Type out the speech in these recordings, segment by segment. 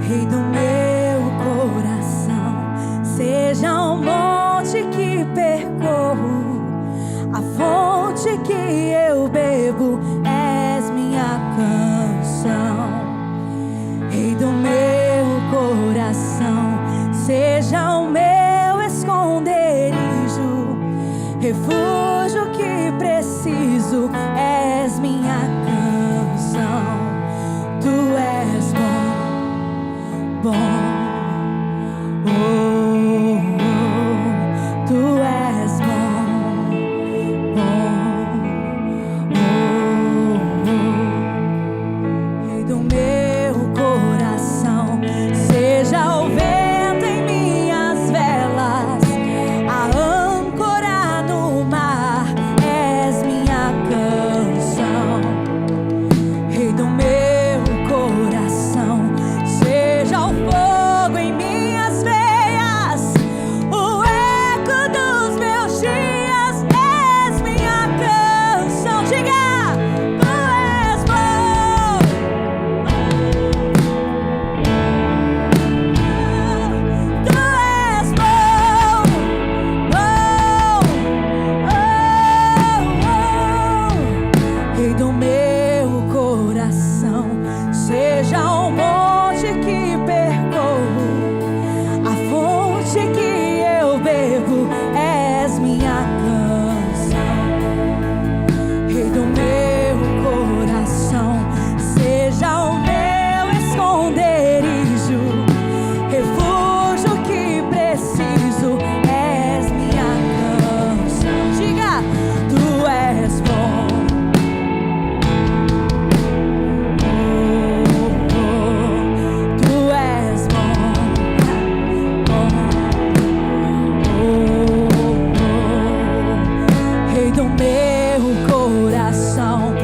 Rei do meu coração, seja o monte que percorro, a fonte que eu bebo, és minha canção. Rei do meu coração, seja o meu esconderijo, refúgio que preciso, és minha canção. Tu és bom, oh, oh, tu és bom, oh, oh. Rei do meu coração, seja o vento em minhas velas, a âncora no mar, és minha canção. Rei do meu coração, seja o fogo em minhas veias, o eco dos meus dias, és minha canção. Diga, tu és bom, tu és bom, Rei do meu coração, seja o monte que percorro, a fonte que eu bebo, és minha canção. Rei do meu coração, seja o meu esconderijo, refúgio que preciso, és minha canção. Diga, tu és bom, tu és Rei do meu coração,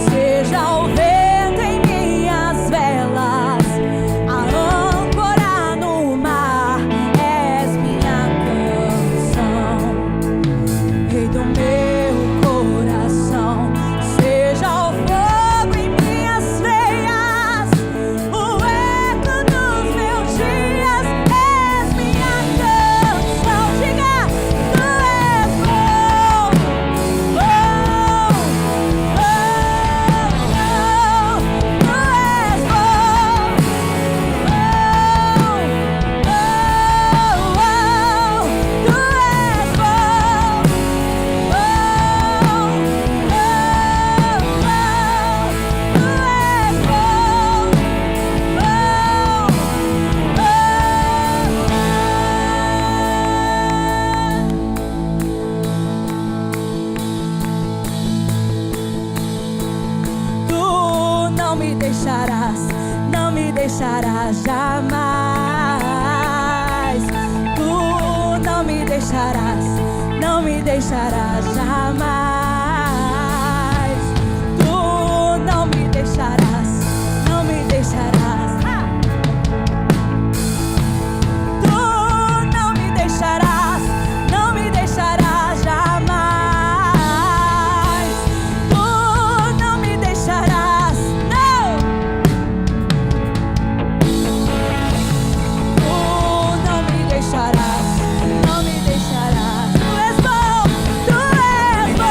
seja o vento em minhas velas, a âncora no mar, és minha canção. Rei do meu coração, seja o fogo em minhas veias, o eco dos meus dias, és minha canção. Diga, tu és bom, oh, oh, oh, tu és bom, tu és bom, tu não me deixarás, não me deixarás jamais. Tu não me deixarás, não me deixarás jamais. Tu não me deixarás, não me deixarás. Tu não me deixarás, não me deixarás jamais. Tu não me deixarás, não. Tu não me deixarás, não me deixarás. Tu és bom, tu és bom.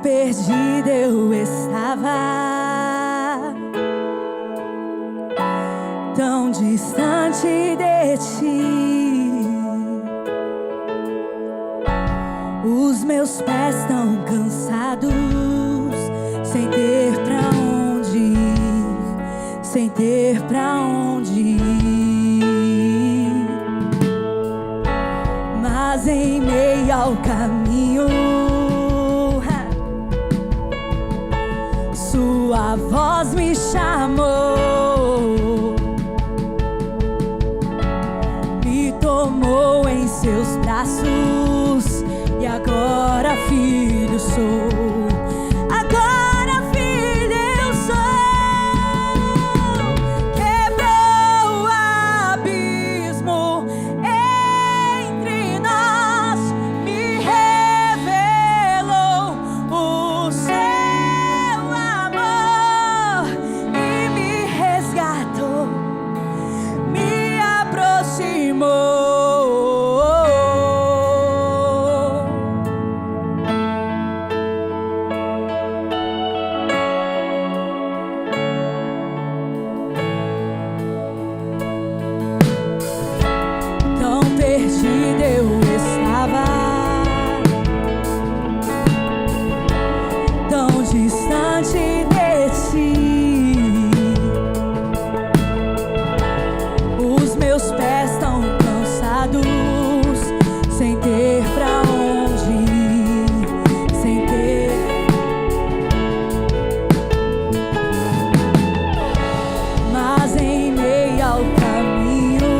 perdida eu estava, tão distante de ti. Os meus pés estão cansados, sem ter pra onde ir, sem ter pra onde ir. Mas em meio ao caminho, sua voz me chamou, me tomou em seus braços, e agora filho sou. Agora filho eu sou. Quebrou o abismo entre nós, me revelou o seu amor e me resgatou, me aproximou. Perdido eu estava, tão distante de ti. Os meus pés tão cansados, sem ter pra onde ir, sem ter. Mas em meio ao caminho,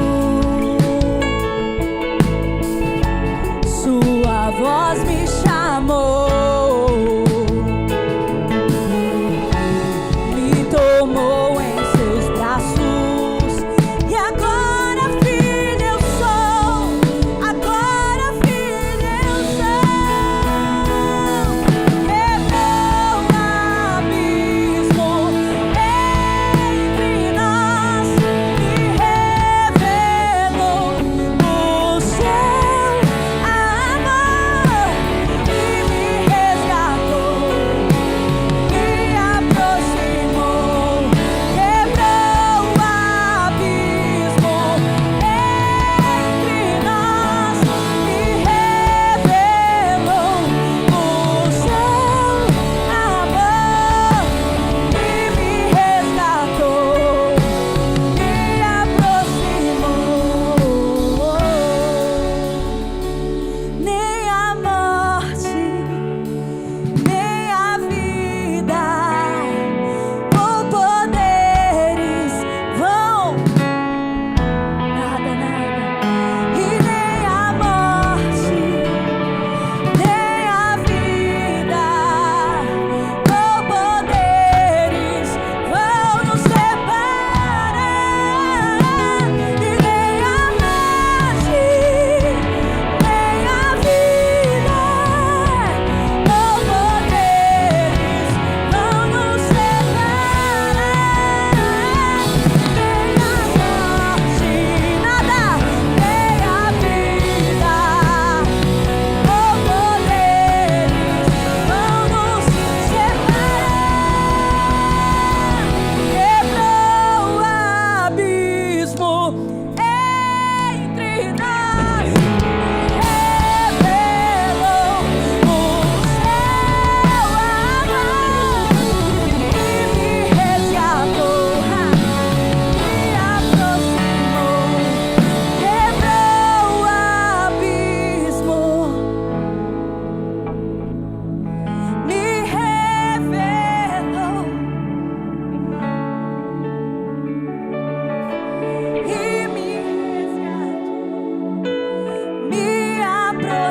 sua voz me chamou, me tomou em seus braços, e agora filho eu sou. Agora filho eu sou. Quebrou o abismo entre nós, me revelou o seu amor e me resgatou, me aproximou. Quebrou o abismo entre nós, me revelou o seu amor e me resgatou, me aproximou. Nem a morte, nem a vida ou poderes vão, nada, e nem a morte, nem a vida ou poderes vão nos separar, e nem a morte, nem a vida ou poderes vão nos separar, nem a morte, nada, nem a vida ou poderes vão nos separar. Quebrou o abismo entre nós, revelou o seu amor e me resgatou, me aproximou. Quebrou o abismo, me revelou e me resgatou, me aproximou.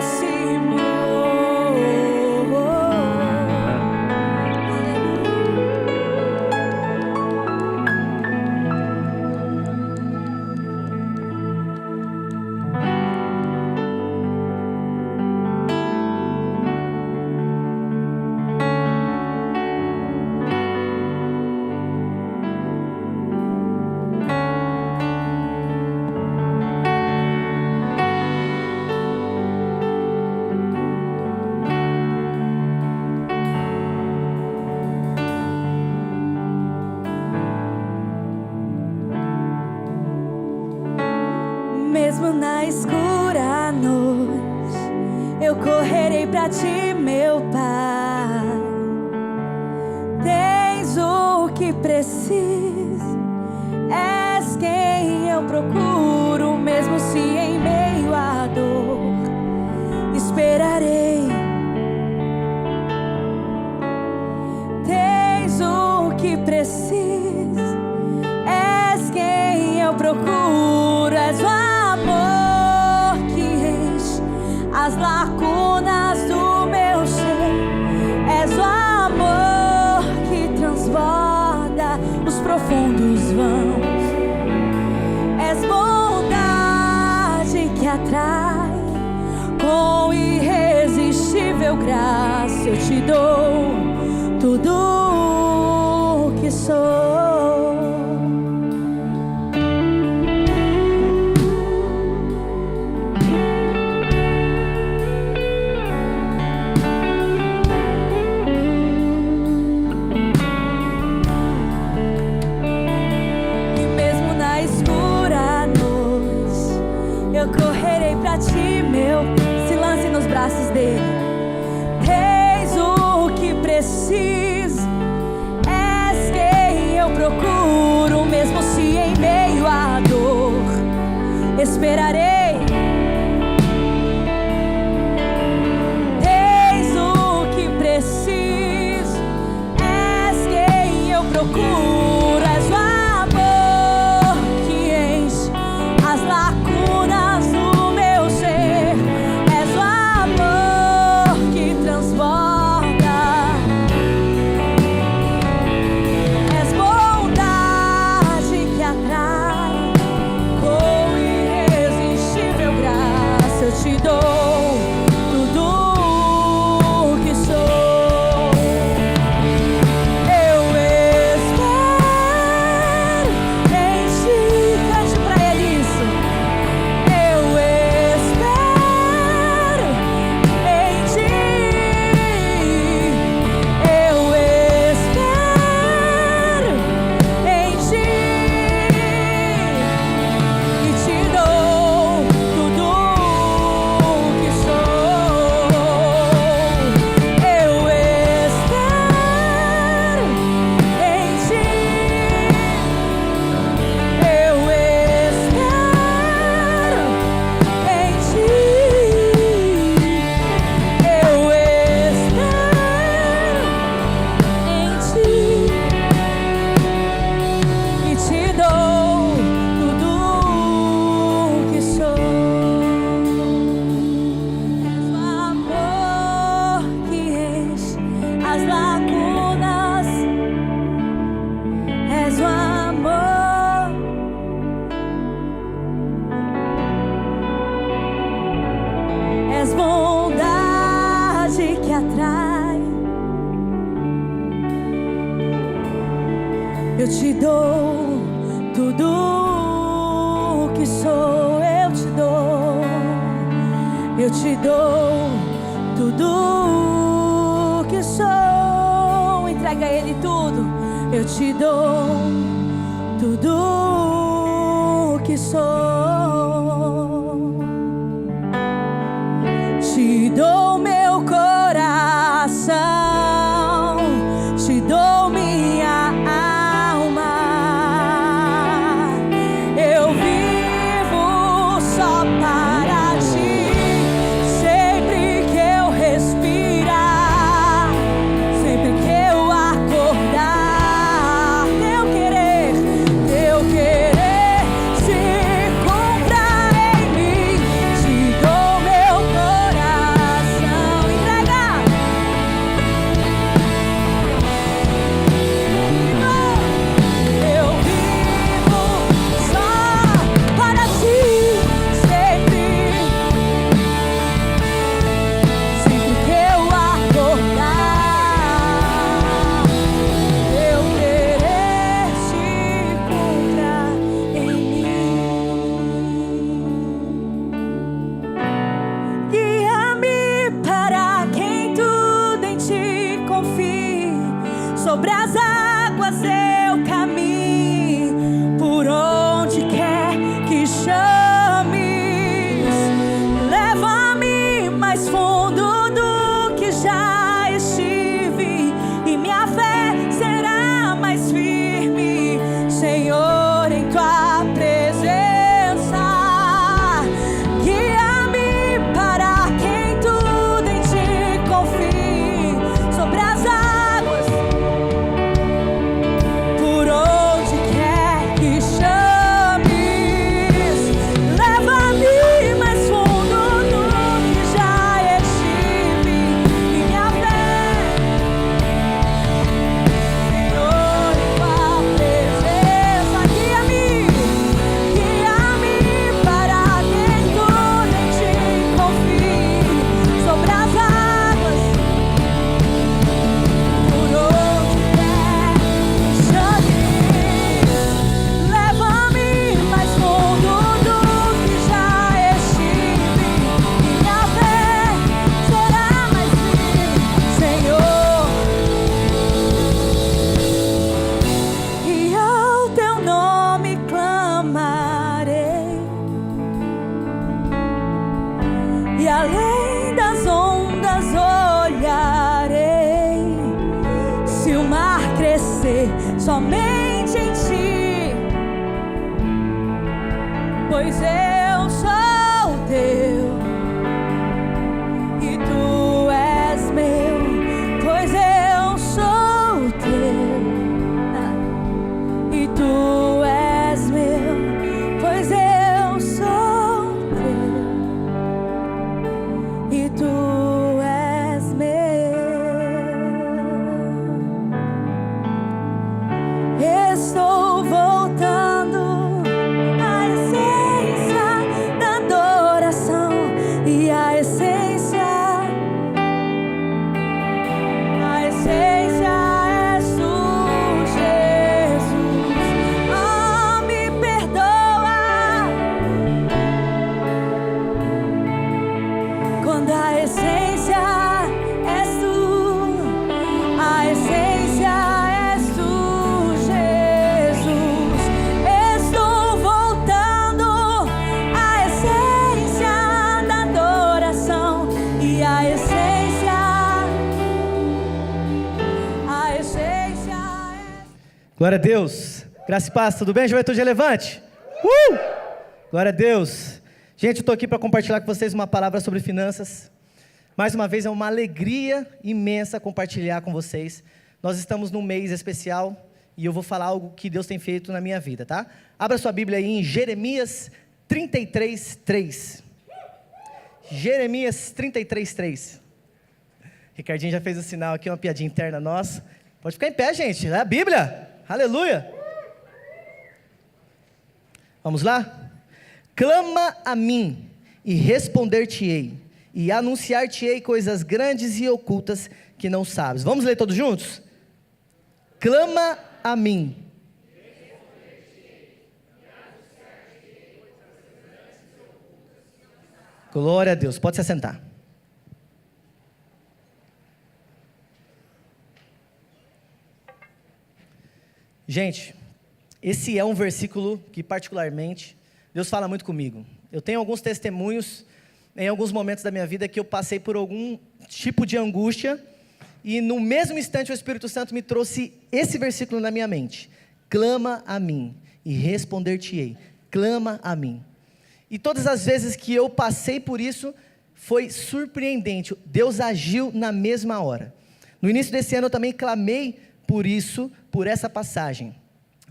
Mesmo na escura noite, eu correrei pra ti, meu Pai. Tens o que preciso, és quem eu procuro, mesmo se em meio à dor esperarei. Tens o que preciso, és quem eu procuro, és o amor que enche as lacunas do meu ser, és o amor que transborda os profundos vãos, és bondade que atrai, com irresistível graça eu te dou tudo o que sou. Se lance nos braços dele. Tens o que preciso, és quem eu procuro, mesmo se em meio à dor esperarei. Tens o que preciso, és quem eu procuro, és o amor que enche as lacunas do te dou tudo o que sou. Eu espero em ti. Cante pra ele isso. Eu espero em ti. Eu espero em ti. E te dou tudo. És bondade que atrai, eu te dou tudo o que sou, eu te dou tudo o que sou. Entrega a ele tudo, eu te dou tudo o que sou. Te dou meu coração, te dou minha alma. Eu vivo só para ti, sempre que eu respirar, sempre que eu acordar. Teu querer se cumpra em mim. Te dou meu coração. Entrega. Eu vivo só para ti, sempre que eu acordar. Teu querer se cumpra em mim. Guia-me para quem tudo em ti confie. Sobre as águas eu caminho, por onde quer que chames. Leva-me mais fundo do além das ondas olharei. Se o mar crescer somente em ti, pois eu sou teu e tu és meu, pois eu sou teu e tu és meu, pois eu sou teu e tu és meu. Estou voltando à essência da adoração e a essência és tu, Jesus. Oh, me perdoa quando a essência és tu, a essência és tu, Jesus. Estou voltando à essência da adoração e a essência é... Glória a Deus. Graça e paz, tudo bem? Juventude relevante? Glória a Deus. Gente, eu estou aqui para compartilhar com vocês uma palavra sobre finanças. Mais uma vez, é uma alegria imensa compartilhar com vocês. Nós estamos num mês especial e eu vou falar algo que Deus tem feito na minha vida, tá? Abra sua Bíblia aí em Jeremias 33:3. Jeremias 33:3. Ricardinho já fez o sinal aqui, uma piadinha interna nossa. Pode ficar em pé, gente. É a Bíblia. Aleluia. Vamos lá? Clama a mim e responder-te-ei, e anunciar-te-ei coisas grandes e ocultas que não sabes. Vamos ler todos juntos? Clama a mim. Glória a Deus. Pode se assentar. Gente, esse é um versículo que particularmente Deus fala muito comigo. Eu tenho alguns testemunhos em alguns momentos da minha vida que eu passei por algum tipo de angústia e no mesmo instante o Espírito Santo me trouxe esse versículo na minha mente. Clama a mim e responder-te-ei. Clama a mim. E todas as vezes que eu passei por isso, foi surpreendente. Deus agiu na mesma hora. No início desse ano eu também clamei por isso, por essa passagem.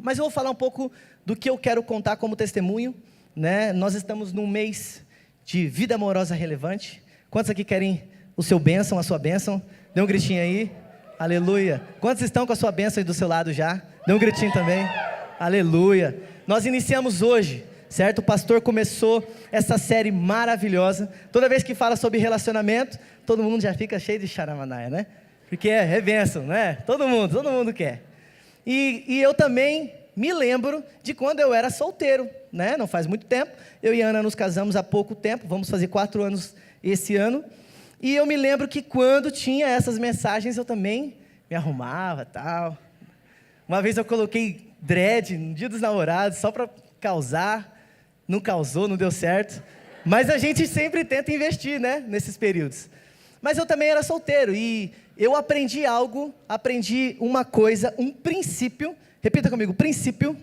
Mas eu vou falar um pouco do que eu quero contar como testemunho, né? Nós estamos num mês de vida amorosa relevante. Quantos aqui querem o seu bênção, a sua bênção? Dê um gritinho aí. Aleluia. Quantos estão com a sua bênção aí do seu lado já? Dê um gritinho também. Aleluia. Nós iniciamos hoje, certo? O pastor começou essa série maravilhosa. Toda vez que fala sobre relacionamento, todo mundo já fica cheio de charamanaia, né? Porque é bênção, né? Todo mundo quer. E eu também me lembro de quando eu era solteiro, né? Não faz muito tempo. Eu e a Ana nos casamos há pouco tempo, vamos fazer 4 anos esse ano. E eu me lembro que quando tinha essas mensagens, eu também me arrumava e tal. Uma vez eu coloquei dread no dia dos namorados, só para causar. Não causou, não deu certo. Mas a gente sempre tenta investir, né? Nesses períodos. Mas eu também era solteiro e eu aprendi algo, aprendi uma coisa, um princípio, repita comigo, princípio,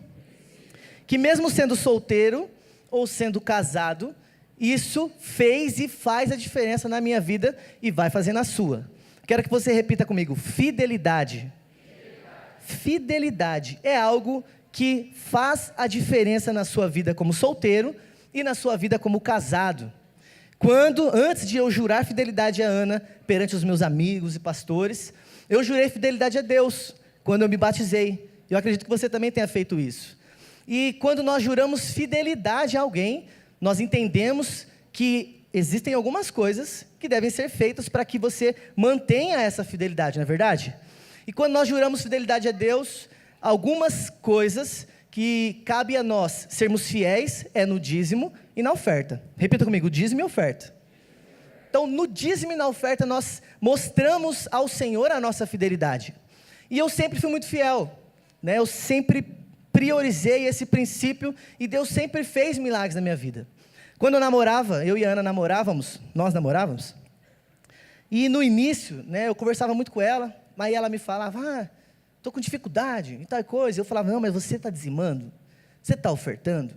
que mesmo sendo solteiro ou sendo casado, isso fez e faz a diferença na minha vida e vai fazer na sua. Quero que você repita comigo, fidelidade. Fidelidade é algo que faz a diferença na sua vida como solteiro e na sua vida como casado. Antes de eu jurar fidelidade a Ana, perante os meus amigos e pastores, eu jurei fidelidade a Deus, quando eu me batizei. Eu acredito que você também tenha feito isso. E quando nós juramos fidelidade a alguém, nós entendemos que existem algumas coisas que devem ser feitas para que você mantenha essa fidelidade, não é verdade? E quando nós juramos fidelidade a Deus, algumas coisas que cabe a nós sermos fiéis é no dízimo e na oferta. Repita comigo, dízimo e oferta. Então, no dízimo e na oferta, nós mostramos ao Senhor a nossa fidelidade. E eu sempre fui muito fiel, né? Eu sempre priorizei esse princípio e Deus sempre fez milagres na minha vida. Quando eu namorava, eu e a Ana nós namorávamos, e no início, né, eu conversava muito com ela, aí ela me falava, estou com dificuldade e tal coisa. Eu falava, não, mas você está dizimando? Você está ofertando?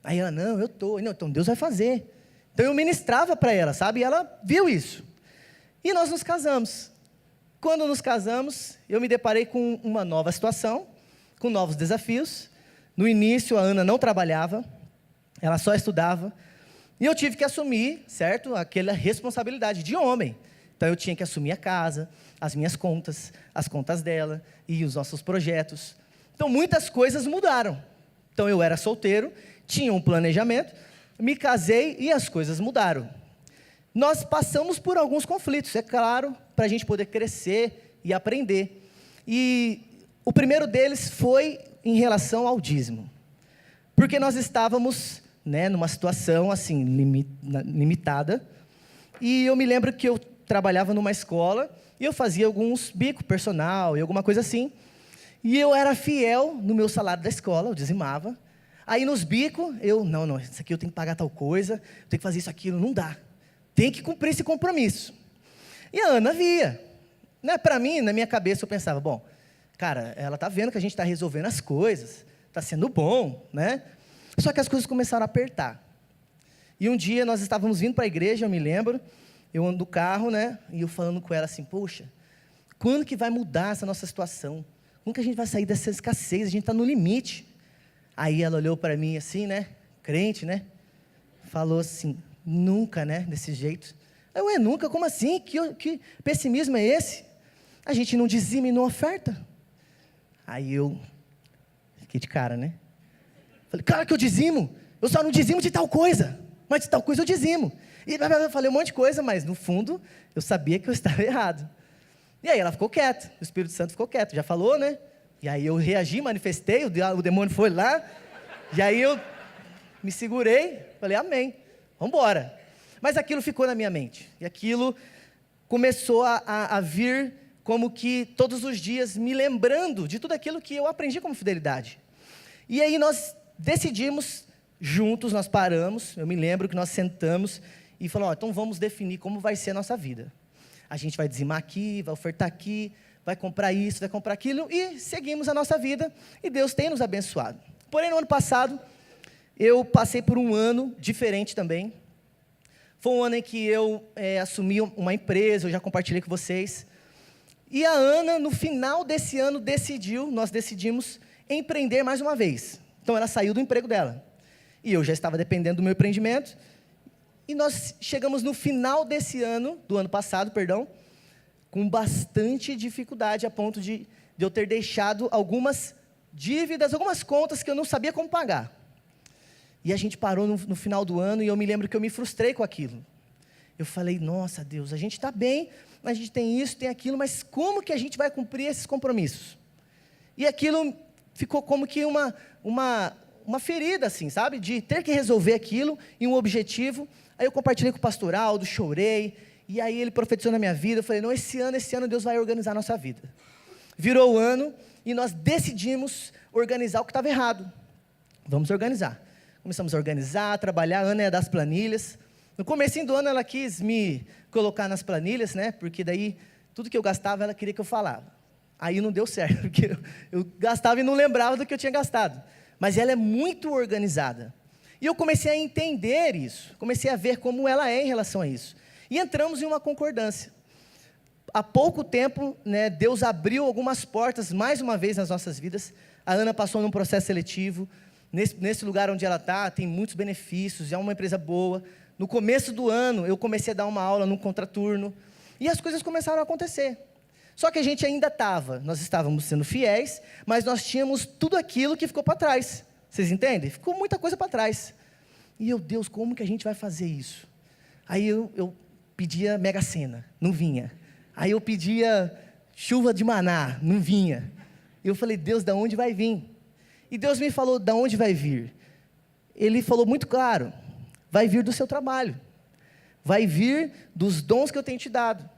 Aí ela, não, eu estou. Não, então Deus vai fazer. Então eu ministrava para ela, sabe? E ela viu isso. E nós nos casamos. Quando nos casamos, eu me deparei com uma nova situação, com novos desafios. No início, a Ana não trabalhava, ela só estudava. E eu tive que assumir, certo? Aquela responsabilidade de homem. Então eu tinha que assumir a casa, as minhas contas, as contas dela e os nossos projetos. Então muitas coisas mudaram. Então eu era solteiro, tinha um planejamento, me casei e as coisas mudaram. Nós passamos por alguns conflitos, é claro, para a gente poder crescer e aprender. E o primeiro deles foi em relação ao dízimo. Porque nós estávamos, né, numa situação assim, limitada. E eu me lembro que eu trabalhava numa escola e eu fazia alguns bicos personal e alguma coisa assim. E eu era fiel no meu salário da escola, eu dizimava. Aí nos bicos, não, isso aqui eu tenho que pagar tal coisa, eu tenho que fazer isso, aquilo, não dá. Tem que cumprir esse compromisso. E a Ana via. Né, para mim, na minha cabeça, eu pensava, bom, cara, ela está vendo que a gente está resolvendo as coisas, está sendo bom, né? Só que as coisas começaram a apertar. E um dia nós estávamos vindo para a igreja, eu me lembro, eu ando no carro, né? E eu falando com ela assim, poxa, quando que vai mudar essa nossa situação? Quando que a gente vai sair dessa escassez? A gente está no limite. Aí ela olhou para mim assim, né? Crente, né? Falou assim, nunca, né? Desse jeito. Eu, nunca? Como assim? Que pessimismo é esse? A gente não dizima e não oferta. Aí eu fiquei de cara, né? Falei, claro que eu dizimo. Eu só não dizimo de tal coisa. Mas de tal coisa eu dizimo. E eu falei um monte de coisa, mas no fundo, eu sabia que eu estava errado. E aí ela ficou quieta, o Espírito Santo ficou quieto, já falou, né? E aí eu reagi, manifestei, o demônio foi lá, e aí eu me segurei, falei, amém, vamos embora. Mas aquilo ficou na minha mente, e aquilo começou a vir como que todos os dias me lembrando de tudo aquilo que eu aprendi como fidelidade. E aí nós decidimos, juntos nós paramos, eu me lembro que nós sentamos e falamos, então vamos definir como vai ser a nossa vida. A gente vai dizimar aqui, vai ofertar aqui, vai comprar isso, vai comprar aquilo, e seguimos a nossa vida, e Deus tem nos abençoado. Porém, no ano passado, eu passei por um ano diferente também. Foi um ano em que eu assumi uma empresa, eu já compartilhei com vocês. E a Ana, no final desse ano, nós decidimos empreender mais uma vez. Então, ela saiu do emprego dela. E eu já estava dependendo do meu empreendimento. E nós chegamos no final do ano passado, com bastante dificuldade, a ponto de eu ter deixado algumas dívidas, algumas contas que eu não sabia como pagar. E a gente parou no final do ano, e eu me lembro que eu me frustrei com aquilo. Eu falei, nossa Deus, a gente está bem, a gente tem isso, tem aquilo, mas como que a gente vai cumprir esses compromissos? E aquilo ficou como que uma ferida, assim, sabe? De ter que resolver aquilo e um objetivo. Aí eu compartilhei com o pastor Aldo, chorei, e aí ele profetizou na minha vida. Eu falei, não, esse ano Deus vai organizar a nossa vida. Virou o ano, e nós decidimos organizar o que estava errado. Vamos organizar. Começamos a organizar, a trabalhar. A Ana é das planilhas. No comecinho do ano ela quis me colocar nas planilhas, né? Porque daí, tudo que eu gastava, ela queria que eu falava. Aí não deu certo, porque eu gastava e não lembrava do que eu tinha gastado. Mas ela é muito organizada. E eu comecei a entender isso, comecei a ver como ela é em relação a isso. E entramos em uma concordância. Há pouco tempo, né, Deus abriu algumas portas, mais uma vez, nas nossas vidas. A Ana passou num processo seletivo. Nesse lugar onde ela está, tem muitos benefícios, é uma empresa boa. No começo do ano, eu comecei a dar uma aula num contraturno. E as coisas começaram a acontecer. Só que a gente ainda nós estávamos sendo fiéis, mas nós tínhamos tudo aquilo que ficou para trás. Vocês entendem? Ficou muita coisa para trás. E eu, Deus, como que a gente vai fazer isso? Aí eu pedia Mega Sena, não vinha. Aí eu pedia chuva de maná, não vinha. E eu falei, Deus, de onde vai vir? E Deus me falou, de onde vai vir? Ele falou muito claro, vai vir do seu trabalho. Vai vir dos dons que eu tenho te dado.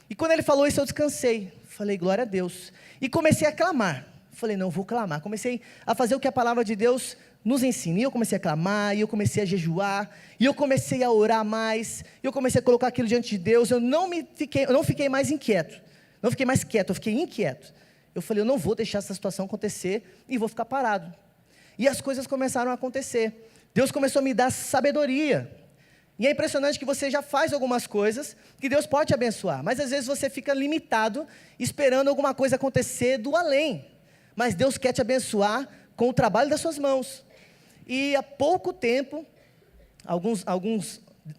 E quando ele falou isso, eu descansei. Falei, glória a Deus. E comecei a clamar. Falei, não, vou clamar. Comecei a fazer o que a palavra de Deus nos ensina. E eu comecei a clamar, e eu comecei a jejuar, e eu comecei a orar mais, e eu comecei a colocar aquilo diante de Deus. Eu não fiquei mais inquieto, não fiquei mais quieto, eu fiquei inquieto. Eu falei, eu não vou deixar essa situação acontecer, e vou ficar parado. E as coisas começaram a acontecer. Deus começou a me dar sabedoria. E é impressionante que você já faz algumas coisas que Deus pode te abençoar, mas às vezes você fica limitado, esperando alguma coisa acontecer do além. Mas Deus quer te abençoar com o trabalho das suas mãos. E há pouco tempo,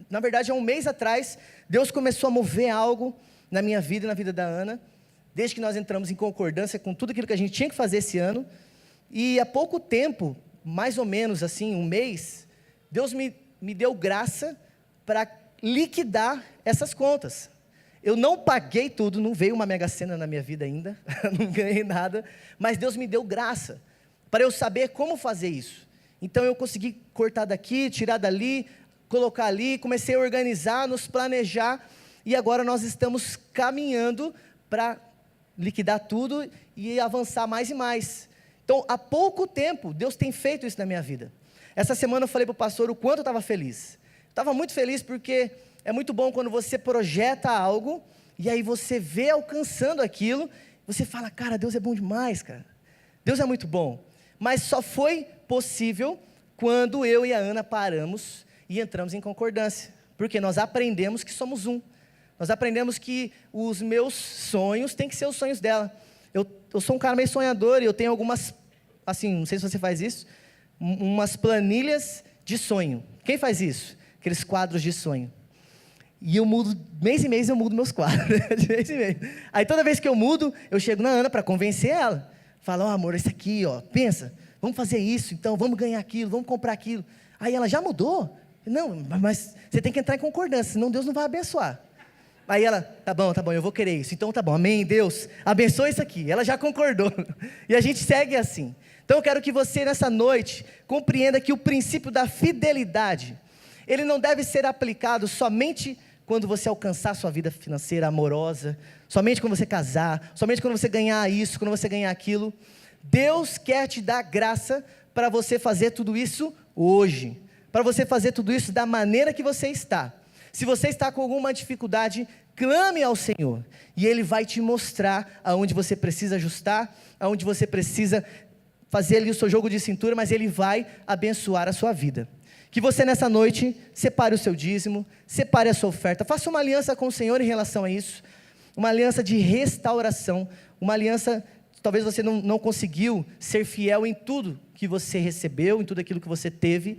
na verdade há um mês atrás, Deus começou a mover algo na minha vida e na vida da Ana, desde que nós entramos em concordância com tudo aquilo que a gente tinha que fazer esse ano. E há pouco tempo, mais ou menos assim, um mês, Deus me deu graça para liquidar essas contas. Eu não paguei tudo, não veio uma mega sena na minha vida ainda, não ganhei nada, mas Deus me deu graça, para eu saber como fazer isso. Então eu consegui cortar daqui, tirar dali, colocar ali, comecei a organizar, nos planejar, e agora nós estamos caminhando para liquidar tudo e avançar mais e mais. Então, há pouco tempo, Deus tem feito isso na minha vida. Essa semana eu falei para o pastor o quanto eu estava feliz. Estava muito feliz porque é muito bom quando você projeta algo, e aí você vê alcançando aquilo, você fala, cara, Deus é bom demais, cara. Deus é muito bom. Mas só foi possível quando eu e a Ana paramos e entramos em concordância. Porque nós aprendemos que somos um. Nós aprendemos que os meus sonhos têm que ser os sonhos dela. Eu sou um cara meio sonhador, e eu tenho algumas, assim, não sei se você faz isso, umas planilhas de sonho. Quem faz isso? Aqueles quadros de sonho. E eu mudo, mês em mês eu mudo meus quadros, de mês em mês. Aí toda vez que eu mudo, eu chego na Ana para convencer ela. Falo, amor, esse aqui, pensa, vamos fazer isso, então, vamos ganhar aquilo, vamos comprar aquilo. Aí ela, já mudou? Não, mas você tem que entrar em concordância, senão Deus não vai abençoar. Aí ela, tá bom, eu vou querer isso. Então tá bom, amém, Deus, abençoa isso aqui. Ela já concordou. E a gente segue assim. Então eu quero que você nessa noite compreenda que o princípio da fidelidade, ele não deve ser aplicado somente quando você alcançar a sua vida financeira amorosa, somente quando você casar, somente quando você ganhar isso, quando você ganhar aquilo. Deus quer te dar graça para você fazer tudo isso hoje, para você fazer tudo isso da maneira que você está. Se você está com alguma dificuldade, clame ao Senhor, e Ele vai te mostrar aonde você precisa ajustar, aonde você precisa fazer ali o seu jogo de cintura, mas Ele vai abençoar a sua vida. Que você nessa noite, separe o seu dízimo, separe a sua oferta, faça uma aliança com o Senhor em relação a isso, uma aliança de restauração, uma aliança, talvez você não conseguiu ser fiel em tudo que você recebeu, em tudo aquilo que você teve,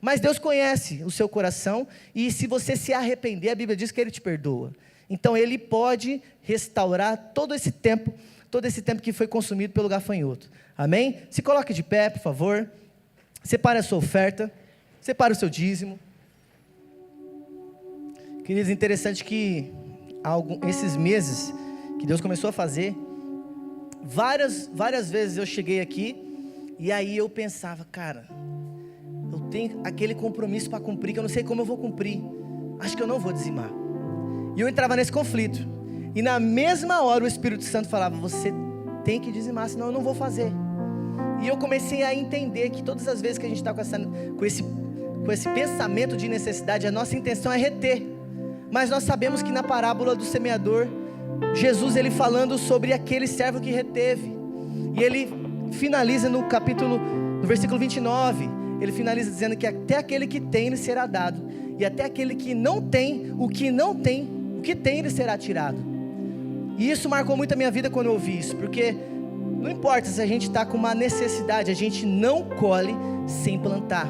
mas Deus conhece o seu coração, e se você se arrepender, a Bíblia diz que Ele te perdoa. Então Ele pode restaurar todo esse tempo que foi consumido pelo gafanhoto. Amém? Se coloque de pé, por favor. Separe a sua oferta, separe o seu dízimo. Queridos, é interessante que esses meses que Deus começou a fazer, várias vezes eu cheguei aqui, e aí eu pensava, cara, eu tenho aquele compromisso para cumprir, que eu não sei como eu vou cumprir, acho que eu não vou dizimar. E eu entrava nesse conflito, e na mesma hora o Espírito Santo falava, você tem que dizimar, senão eu não vou fazer. E eu comecei a entender que todas as vezes que a gente está com esse pensamento de necessidade, a nossa intenção é reter. Mas nós sabemos que na parábola do semeador, Jesus, ele falando sobre aquele servo que reteve, e ele finaliza no versículo 29, ele finaliza dizendo que até aquele que tem lhe será dado, e até aquele que não tem, o que tem lhe será tirado. E isso marcou muito a minha vida quando eu ouvi isso, porque não importa se a gente está com uma necessidade, a gente não colhe sem plantar.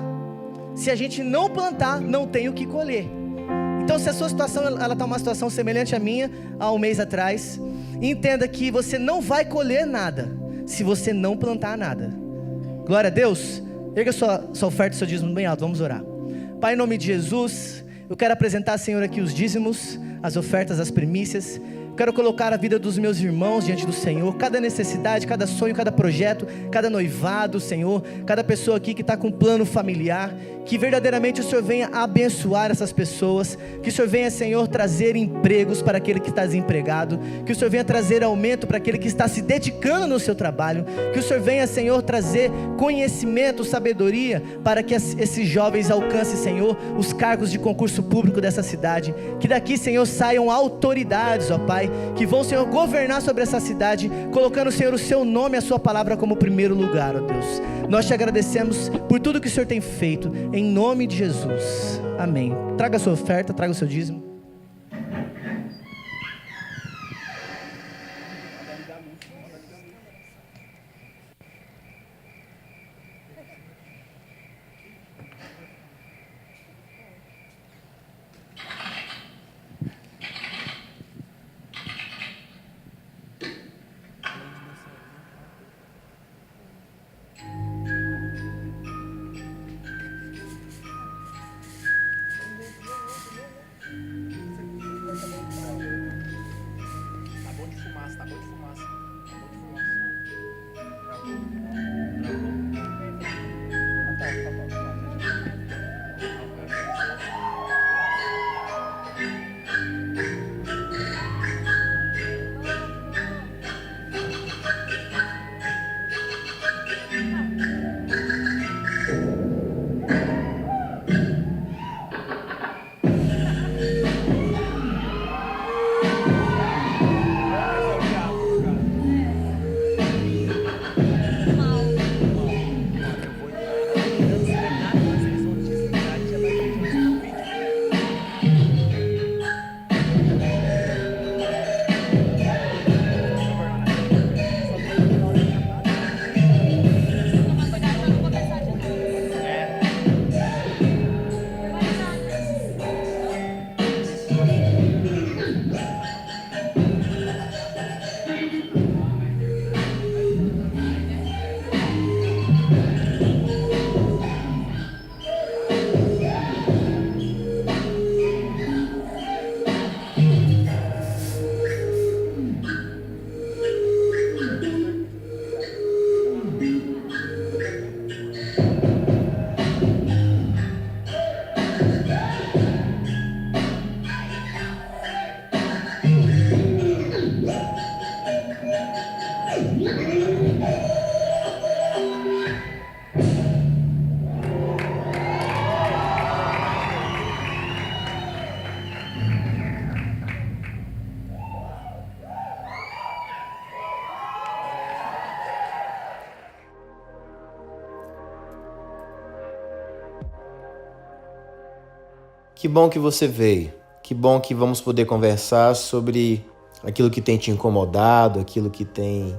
Se a gente não plantar, não tem o que colher. Então, se a sua situação está uma situação semelhante à minha, há um mês atrás, entenda que você não vai colher nada, se você não plantar nada. Glória a Deus. Erga sua oferta e seu dízimo bem alto, vamos orar. Pai, em nome de Jesus, eu quero apresentar, Senhor, aqui os dízimos, as ofertas, as primícias. Quero colocar a vida dos meus irmãos diante do Senhor, cada necessidade, cada sonho, cada projeto, cada noivado, Senhor, cada pessoa aqui que está com um plano familiar, que verdadeiramente o Senhor venha abençoar essas pessoas, que o Senhor venha, Senhor, trazer empregos para aquele que está desempregado, que o Senhor venha trazer aumento para aquele que está se dedicando no seu trabalho, que o Senhor venha, Senhor, trazer conhecimento, sabedoria, para que esses jovens alcancem, Senhor, os cargos de concurso público dessa cidade, que daqui, Senhor, saiam autoridades, ó Pai, que vão, Senhor, governar sobre essa cidade, colocando, Senhor, o seu nome e a sua palavra como primeiro lugar, ó Deus. Nós te agradecemos por tudo que o Senhor tem feito, em nome de Jesus, amém. Traga a sua oferta, traga o seu dízimo. Que bom que você veio. Que bom que vamos poder conversar sobre aquilo que tem te incomodado, aquilo que tem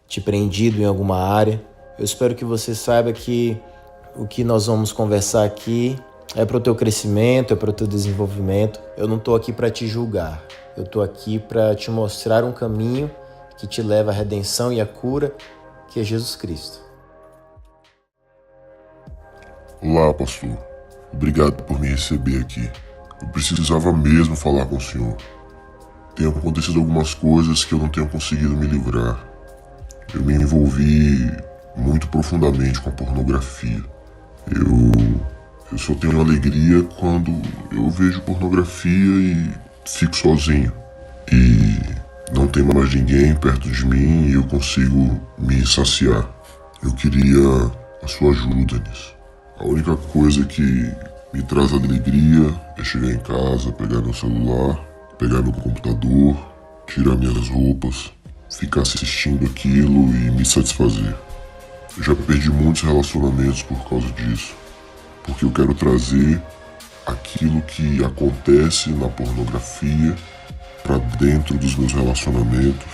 te prendido em alguma área. Eu espero que você saiba que o que nós vamos conversar aqui é para o teu crescimento, é para o teu desenvolvimento. Eu não estou aqui para te julgar. Eu estou aqui para te mostrar um caminho que te leva à redenção e à cura, que é Jesus Cristo. Olá, pastor. Obrigado por me receber aqui. Eu precisava mesmo falar com o senhor. Tem acontecido algumas coisas que eu não tenho conseguido me livrar. Eu me envolvi muito profundamente com a pornografia. Eu só tenho alegria quando eu vejo pornografia e fico sozinho. E não tem mais ninguém perto de mim e eu consigo me saciar. Eu queria a sua ajuda nisso. A única coisa que me traz alegria é chegar em casa, pegar meu celular, pegar meu computador, tirar minhas roupas, ficar assistindo aquilo e me satisfazer. Eu já perdi muitos relacionamentos por causa disso, porque eu quero trazer aquilo que acontece na pornografia para dentro dos meus relacionamentos.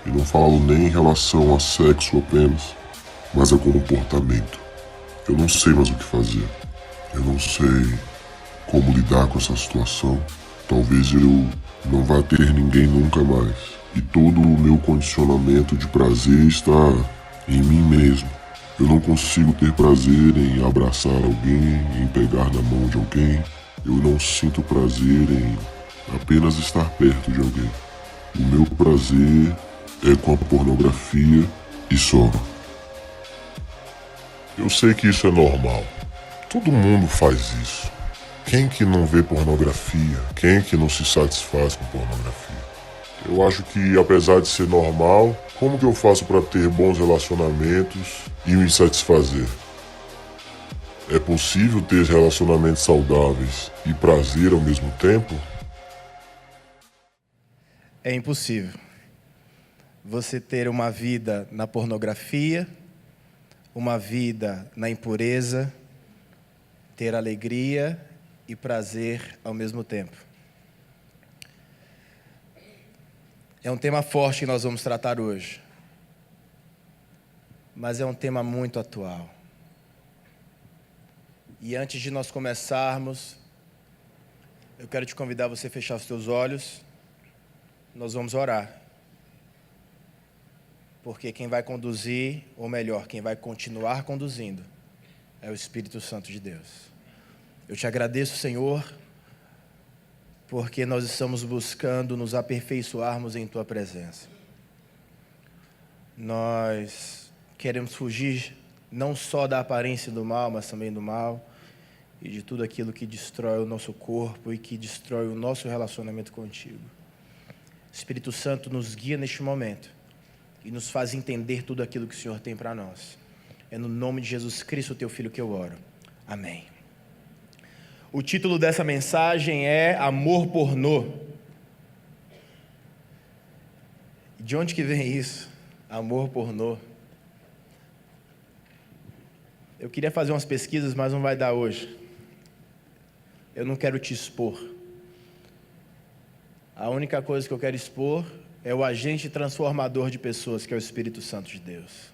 E não falo nem em relação a sexo apenas, mas a comportamento. Eu não sei mais o que fazer. Eu não sei como lidar com essa situação. Talvez eu não vá ter ninguém nunca mais. E todo o meu condicionamento de prazer está em mim mesmo. Eu não consigo ter prazer em abraçar alguém, em pegar na mão de alguém. Eu não sinto prazer em apenas estar perto de alguém. O meu prazer é com a pornografia e só. Eu sei que isso é normal. Todo mundo faz isso. Quem que não vê pornografia? Quem que não se satisfaz com pornografia? Eu acho que, apesar de ser normal, como que eu faço para ter bons relacionamentos e me satisfazer? É possível ter relacionamentos saudáveis e prazer ao mesmo tempo? É impossível você ter uma vida na pornografia, uma vida na impureza, ter alegria e prazer ao mesmo tempo. É um tema forte que nós vamos tratar hoje, mas é um tema muito atual. E antes de nós começarmos, eu quero te convidar a você fechar os teus olhos. Nós vamos orar. Porque quem vai conduzir, ou melhor, quem vai continuar conduzindo, é o Espírito Santo de Deus. Eu te agradeço, Senhor, porque nós estamos buscando nos aperfeiçoarmos em Tua presença. Nós queremos fugir não só da aparência do mal, mas também do mal e de tudo aquilo que destrói o nosso corpo e que destrói o nosso relacionamento contigo. Espírito Santo nos guia neste momento e nos faz entender tudo aquilo que o Senhor tem para nós. É no nome de Jesus Cristo, Teu Filho, que eu oro. Amém. O título dessa mensagem é Amor Pornô. De onde que vem isso? Amor pornô. Eu queria fazer umas pesquisas, mas não vai dar hoje. Eu não quero te expor. A única coisa que eu quero expor é o agente transformador de pessoas, que é o Espírito Santo de Deus.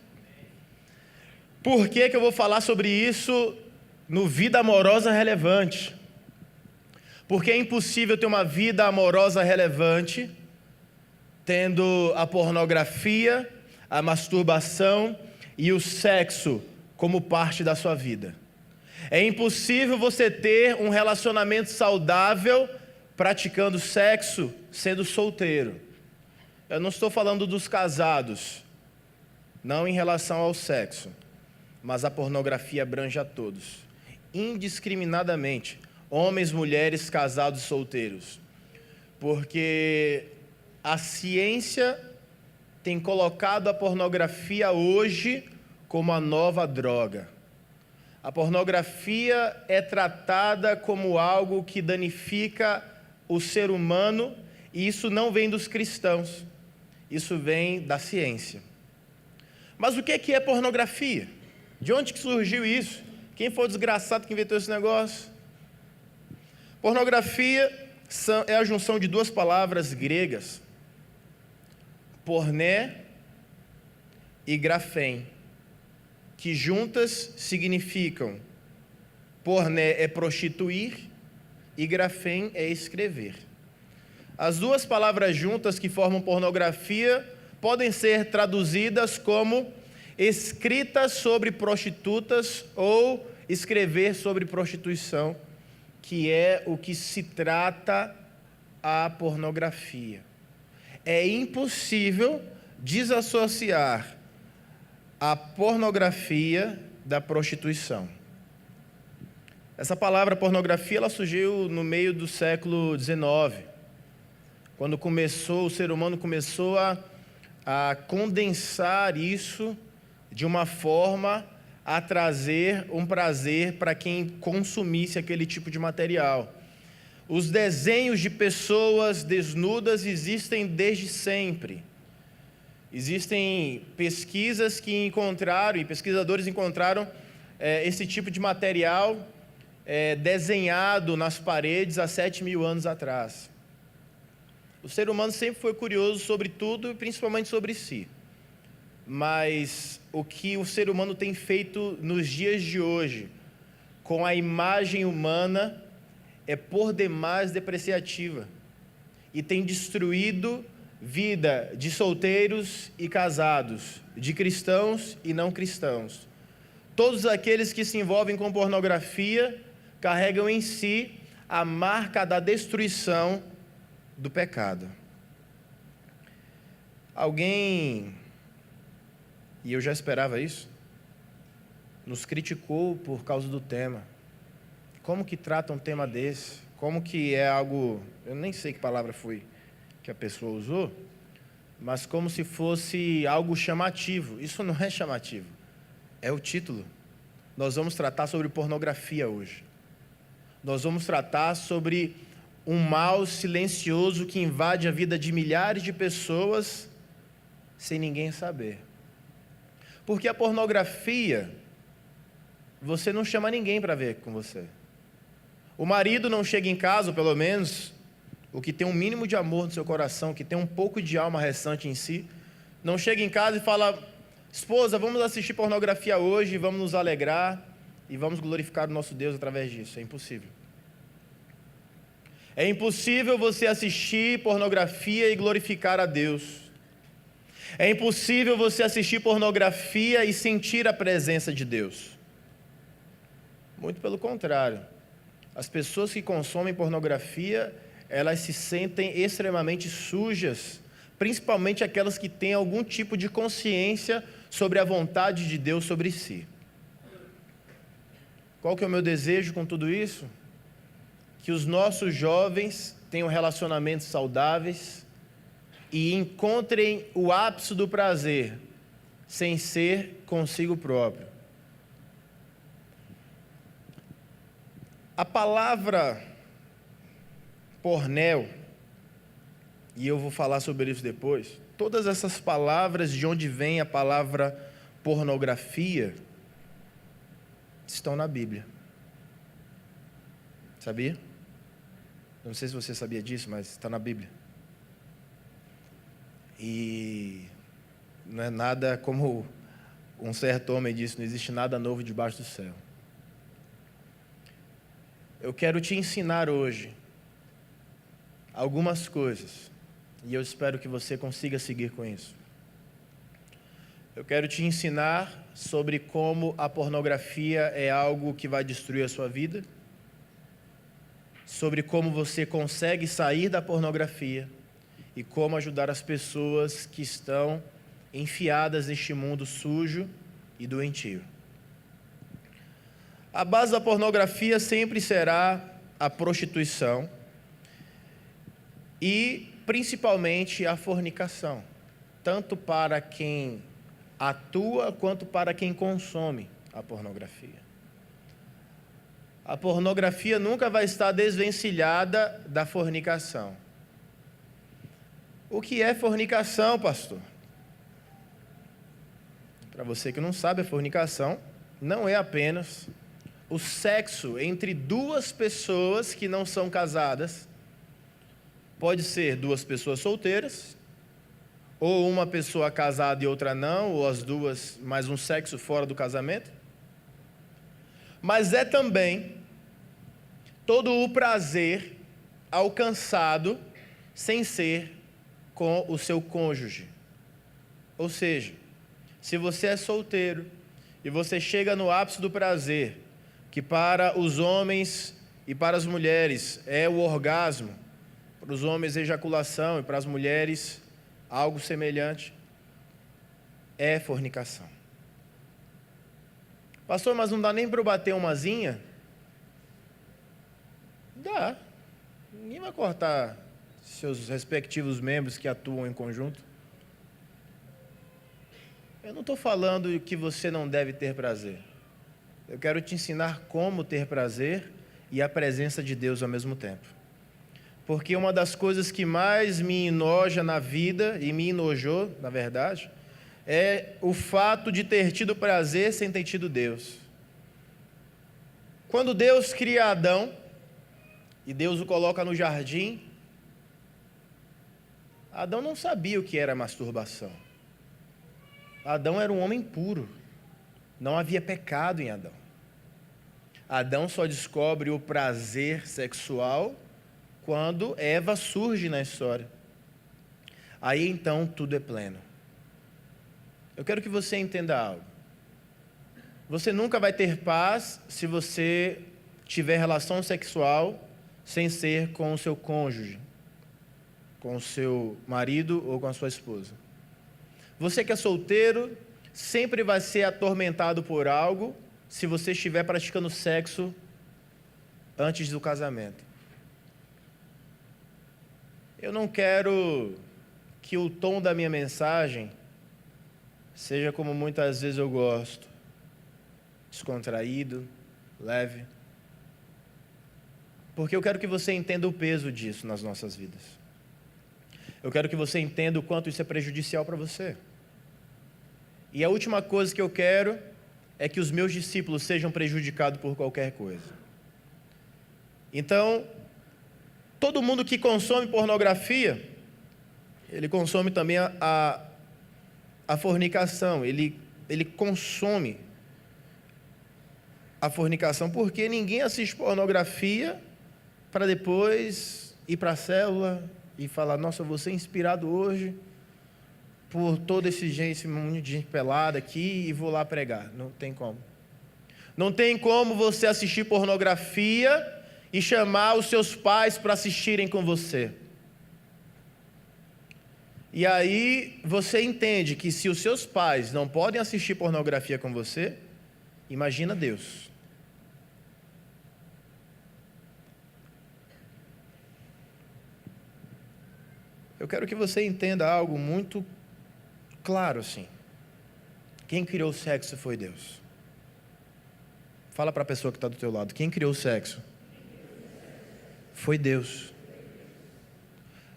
Por que eu vou falar sobre isso no Vida Amorosa Relevante? Porque é impossível ter uma vida amorosa relevante tendo a pornografia, a masturbação e o sexo como parte da sua vida. É impossível você ter um relacionamento saudável praticando sexo sendo solteiro. Eu não estou falando dos casados, não em relação ao sexo, mas a pornografia abrange a todos, indiscriminadamente, homens, mulheres, casados e solteiros. Porque a ciência tem colocado a pornografia hoje como a nova droga. A pornografia é tratada como algo que danifica o ser humano, e isso não vem dos cristãos, isso vem da ciência. Mas o que é pornografia? De onde que surgiu isso? Quem foi o desgraçado que inventou esse negócio? Pornografia é a junção de duas palavras gregas, porné e grafém, que juntas significam: porné é prostituir e grafém é escrever. As duas palavras juntas que formam pornografia podem ser traduzidas como escritas sobre prostitutas ou escrever sobre prostituição, que é o que se trata a pornografia. É impossível desassociar a pornografia da prostituição. Essa palavra pornografia, ela surgiu no meio do século XIX, quando o ser humano começou a condensar isso de uma forma a trazer um prazer para quem consumisse aquele tipo de material. Os desenhos de pessoas desnudas existem desde sempre. Existem pesquisas que encontraram, e pesquisadores encontraram esse tipo de material desenhado nas paredes há 7.000 anos atrás. O ser humano sempre foi curioso sobre tudo, principalmente sobre si. Mas o que o ser humano tem feito nos dias de hoje, com a imagem humana, é por demais depreciativa. E tem destruído vida de solteiros e casados, de cristãos e não cristãos. Todos aqueles que se envolvem com pornografia carregam em si a marca da destruição do pecado. Alguém, e eu já esperava isso, nos criticou por causa do tema. como que trata um tema desse? Como que é algo, eu nem sei que palavra foi que a pessoa usou, mas como se fosse algo chamativo. Isso não é chamativo, é o título. Nós vamos tratar sobre pornografia hoje. Nós vamos tratar sobre um mal silencioso que invade a vida de milhares de pessoas sem ninguém saber. Porque a pornografia, você não chama ninguém para ver com você. O marido não chega em casa, ou pelo menos o que tem um mínimo de amor no seu coração, que tem um pouco de alma restante em si, não chega em casa e fala: esposa, vamos assistir pornografia hoje, vamos nos alegrar e vamos glorificar o nosso Deus através disso. É impossível. É impossível você assistir pornografia e glorificar a Deus. É impossível você assistir pornografia e sentir a presença de Deus. Muito pelo contrário. As pessoas que consomem pornografia, elas se sentem extremamente sujas, principalmente aquelas que têm algum tipo de consciência sobre a vontade de Deus sobre si. Qual que é o meu desejo com tudo isso? Que os nossos jovens tenham relacionamentos saudáveis e encontrem o ápice do prazer, sem ser consigo próprio. A palavra pornéu, e eu vou falar sobre isso depois, todas essas palavras de onde vem a palavra pornografia estão na Bíblia. Sabia? Não sei se você sabia disso, mas está na Bíblia. E não é nada como um certo homem disse, não existe nada novo debaixo do céu. Eu quero te ensinar hoje algumas coisas, e eu espero que você consiga seguir com isso. Eu quero te ensinar sobre como a pornografia é algo que vai destruir a sua vida, sobre como você consegue sair da pornografia e como ajudar as pessoas que estão enfiadas neste mundo sujo e doentio. A base da pornografia sempre será a prostituição e, principalmente, a fornicação, tanto para quem atua quanto para quem consome a pornografia. A pornografia nunca vai estar desvencilhada da fornicação. O que é fornicação, pastor? Para você que não sabe, a fornicação não é apenas o sexo entre duas pessoas que não são casadas. Pode ser duas pessoas solteiras, ou uma pessoa casada e outra não, ou as duas, mais um sexo fora do casamento. Mas é também todo o prazer alcançado sem ser com o seu cônjuge. Ou seja, se você é solteiro e você chega no ápice do prazer, que para os homens e para as mulheres é o orgasmo, para os homens ejaculação e para as mulheres algo semelhante, é fornicação. Pastor, mas não dá nem para eu bater uma zinha? Dá. Ninguém vai cortar seus respectivos membros que atuam em conjunto. Eu não estou falando que você não deve ter prazer. Eu quero te ensinar como ter prazer e a presença de Deus ao mesmo tempo. Porque uma das coisas que mais me enoja na vida, e me enojou, na verdade, é o fato de ter tido prazer sem ter tido Deus. Quando Deus cria Adão, e Deus o coloca no jardim, Adão não sabia o que era masturbação. Adão era um homem puro. Não havia pecado em Adão. Adão só descobre o prazer sexual quando Eva surge na história. Aí então tudo é pleno. Eu quero que você entenda algo. Você nunca vai ter paz se você tiver relação sexual sem ser com o seu cônjuge, com o seu marido ou com a sua esposa. Você que é solteiro sempre vai ser atormentado por algo se você estiver praticando sexo antes do casamento. Eu não quero que o tom da minha mensagem seja como muitas vezes eu gosto, descontraído, leve, porque eu quero que você entenda o peso disso nas nossas vidas. Eu quero que você entenda o quanto isso é prejudicial para você. E a última coisa que eu quero é que os meus discípulos sejam prejudicados por qualquer coisa. Então, todo mundo que consome pornografia, ele consome também a fornicação, ele consome a fornicação, porque ninguém assiste pornografia para depois ir para a célula e falar, nossa, eu vou ser inspirado hoje por todo esse mundo de gente pelada aqui e vou lá pregar. Não tem como. Não tem como você assistir pornografia e chamar os seus pais para assistirem com você. E aí você entende que se os seus pais não podem assistir pornografia com você, imagina Deus. Eu quero que você entenda algo muito claro assim. Quem criou o sexo foi Deus. Fala para a pessoa que está do teu lado. Quem criou o sexo? Foi Deus.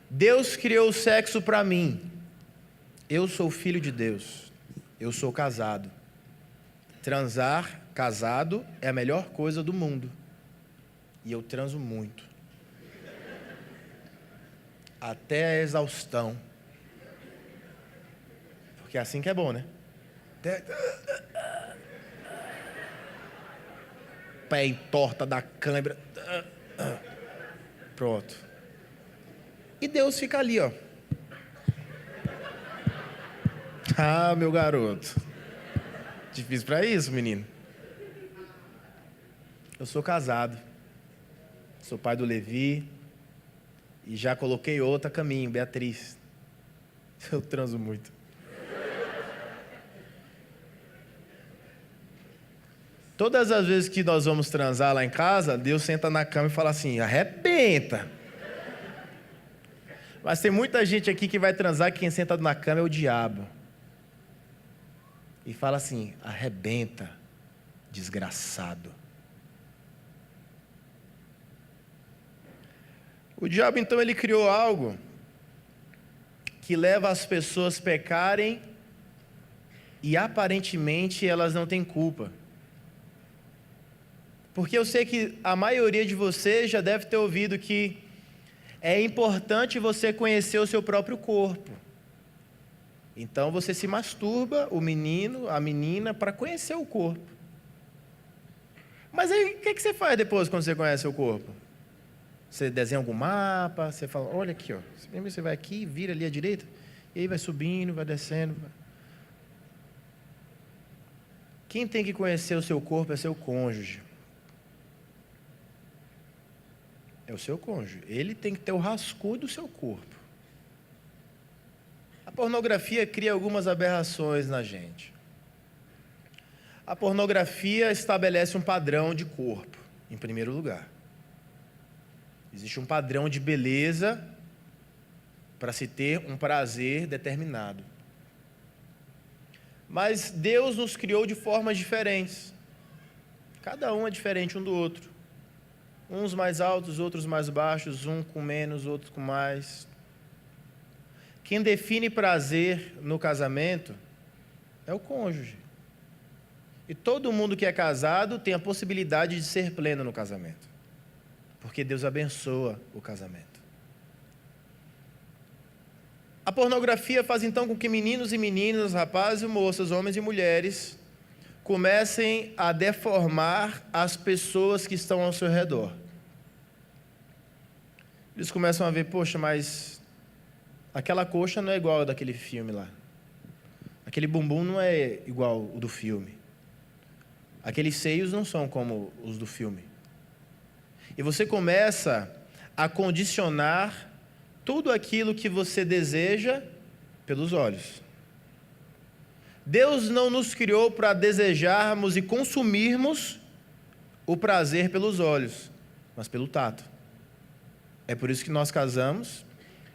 Deus criou o sexo para mim. Eu sou filho de Deus. Eu sou casado. Transar casado é a melhor coisa do mundo. E eu transo muito. Até a exaustão. Porque é assim que é bom, né? Pé entorta da câimbra. Pronto. E Deus fica ali, ó. Ah, meu garoto. Difícil pra isso, menino. Eu sou casado. Sou pai do Levi. E já coloquei outra a caminho, Beatriz. Eu transo muito. Todas as vezes que nós vamos transar lá em casa, Deus senta na cama e fala assim, arrebenta. Mas tem muita gente aqui que vai transar que quem senta na cama é o diabo. E fala assim, arrebenta, desgraçado. O diabo então ele criou algo que leva as pessoas a pecarem e aparentemente elas não têm culpa. Porque eu sei que a maioria de vocês já deve ter ouvido que é importante você conhecer o seu próprio corpo. Então você se masturba, o menino, a menina, para conhecer o corpo. Mas aí o que você faz depois quando você conhece o corpo? Você desenha algum mapa, você fala, olha aqui, ó. Você vai aqui, vira ali à direita, e aí vai subindo, vai descendo. Quem tem que conhecer o seu corpo é seu cônjuge. É o seu cônjuge. Ele tem que ter o rascunho do seu corpo. A pornografia cria algumas aberrações na gente. A pornografia estabelece um padrão de corpo, em primeiro lugar. Existe um padrão de beleza para se ter um prazer determinado. Mas Deus nos criou de formas diferentes. Cada um é diferente um do outro. Uns mais altos, outros mais baixos, um com menos, outro com mais. Quem define prazer no casamento é o cônjuge. E todo mundo que é casado tem a possibilidade de ser pleno no casamento. Porque Deus abençoa o casamento. A pornografia faz então com que meninos e meninas, rapazes e moças, homens e mulheres, comecem a deformar as pessoas que estão ao seu redor. Eles começam a ver, poxa, mas aquela coxa não é igual a daquele filme lá. Aquele bumbum não é igual o do filme. Aqueles seios não são como os do filme. E você começa a condicionar tudo aquilo que você deseja pelos olhos. Deus não nos criou para desejarmos e consumirmos o prazer pelos olhos. mas pelo tato. É por isso que nós casamos.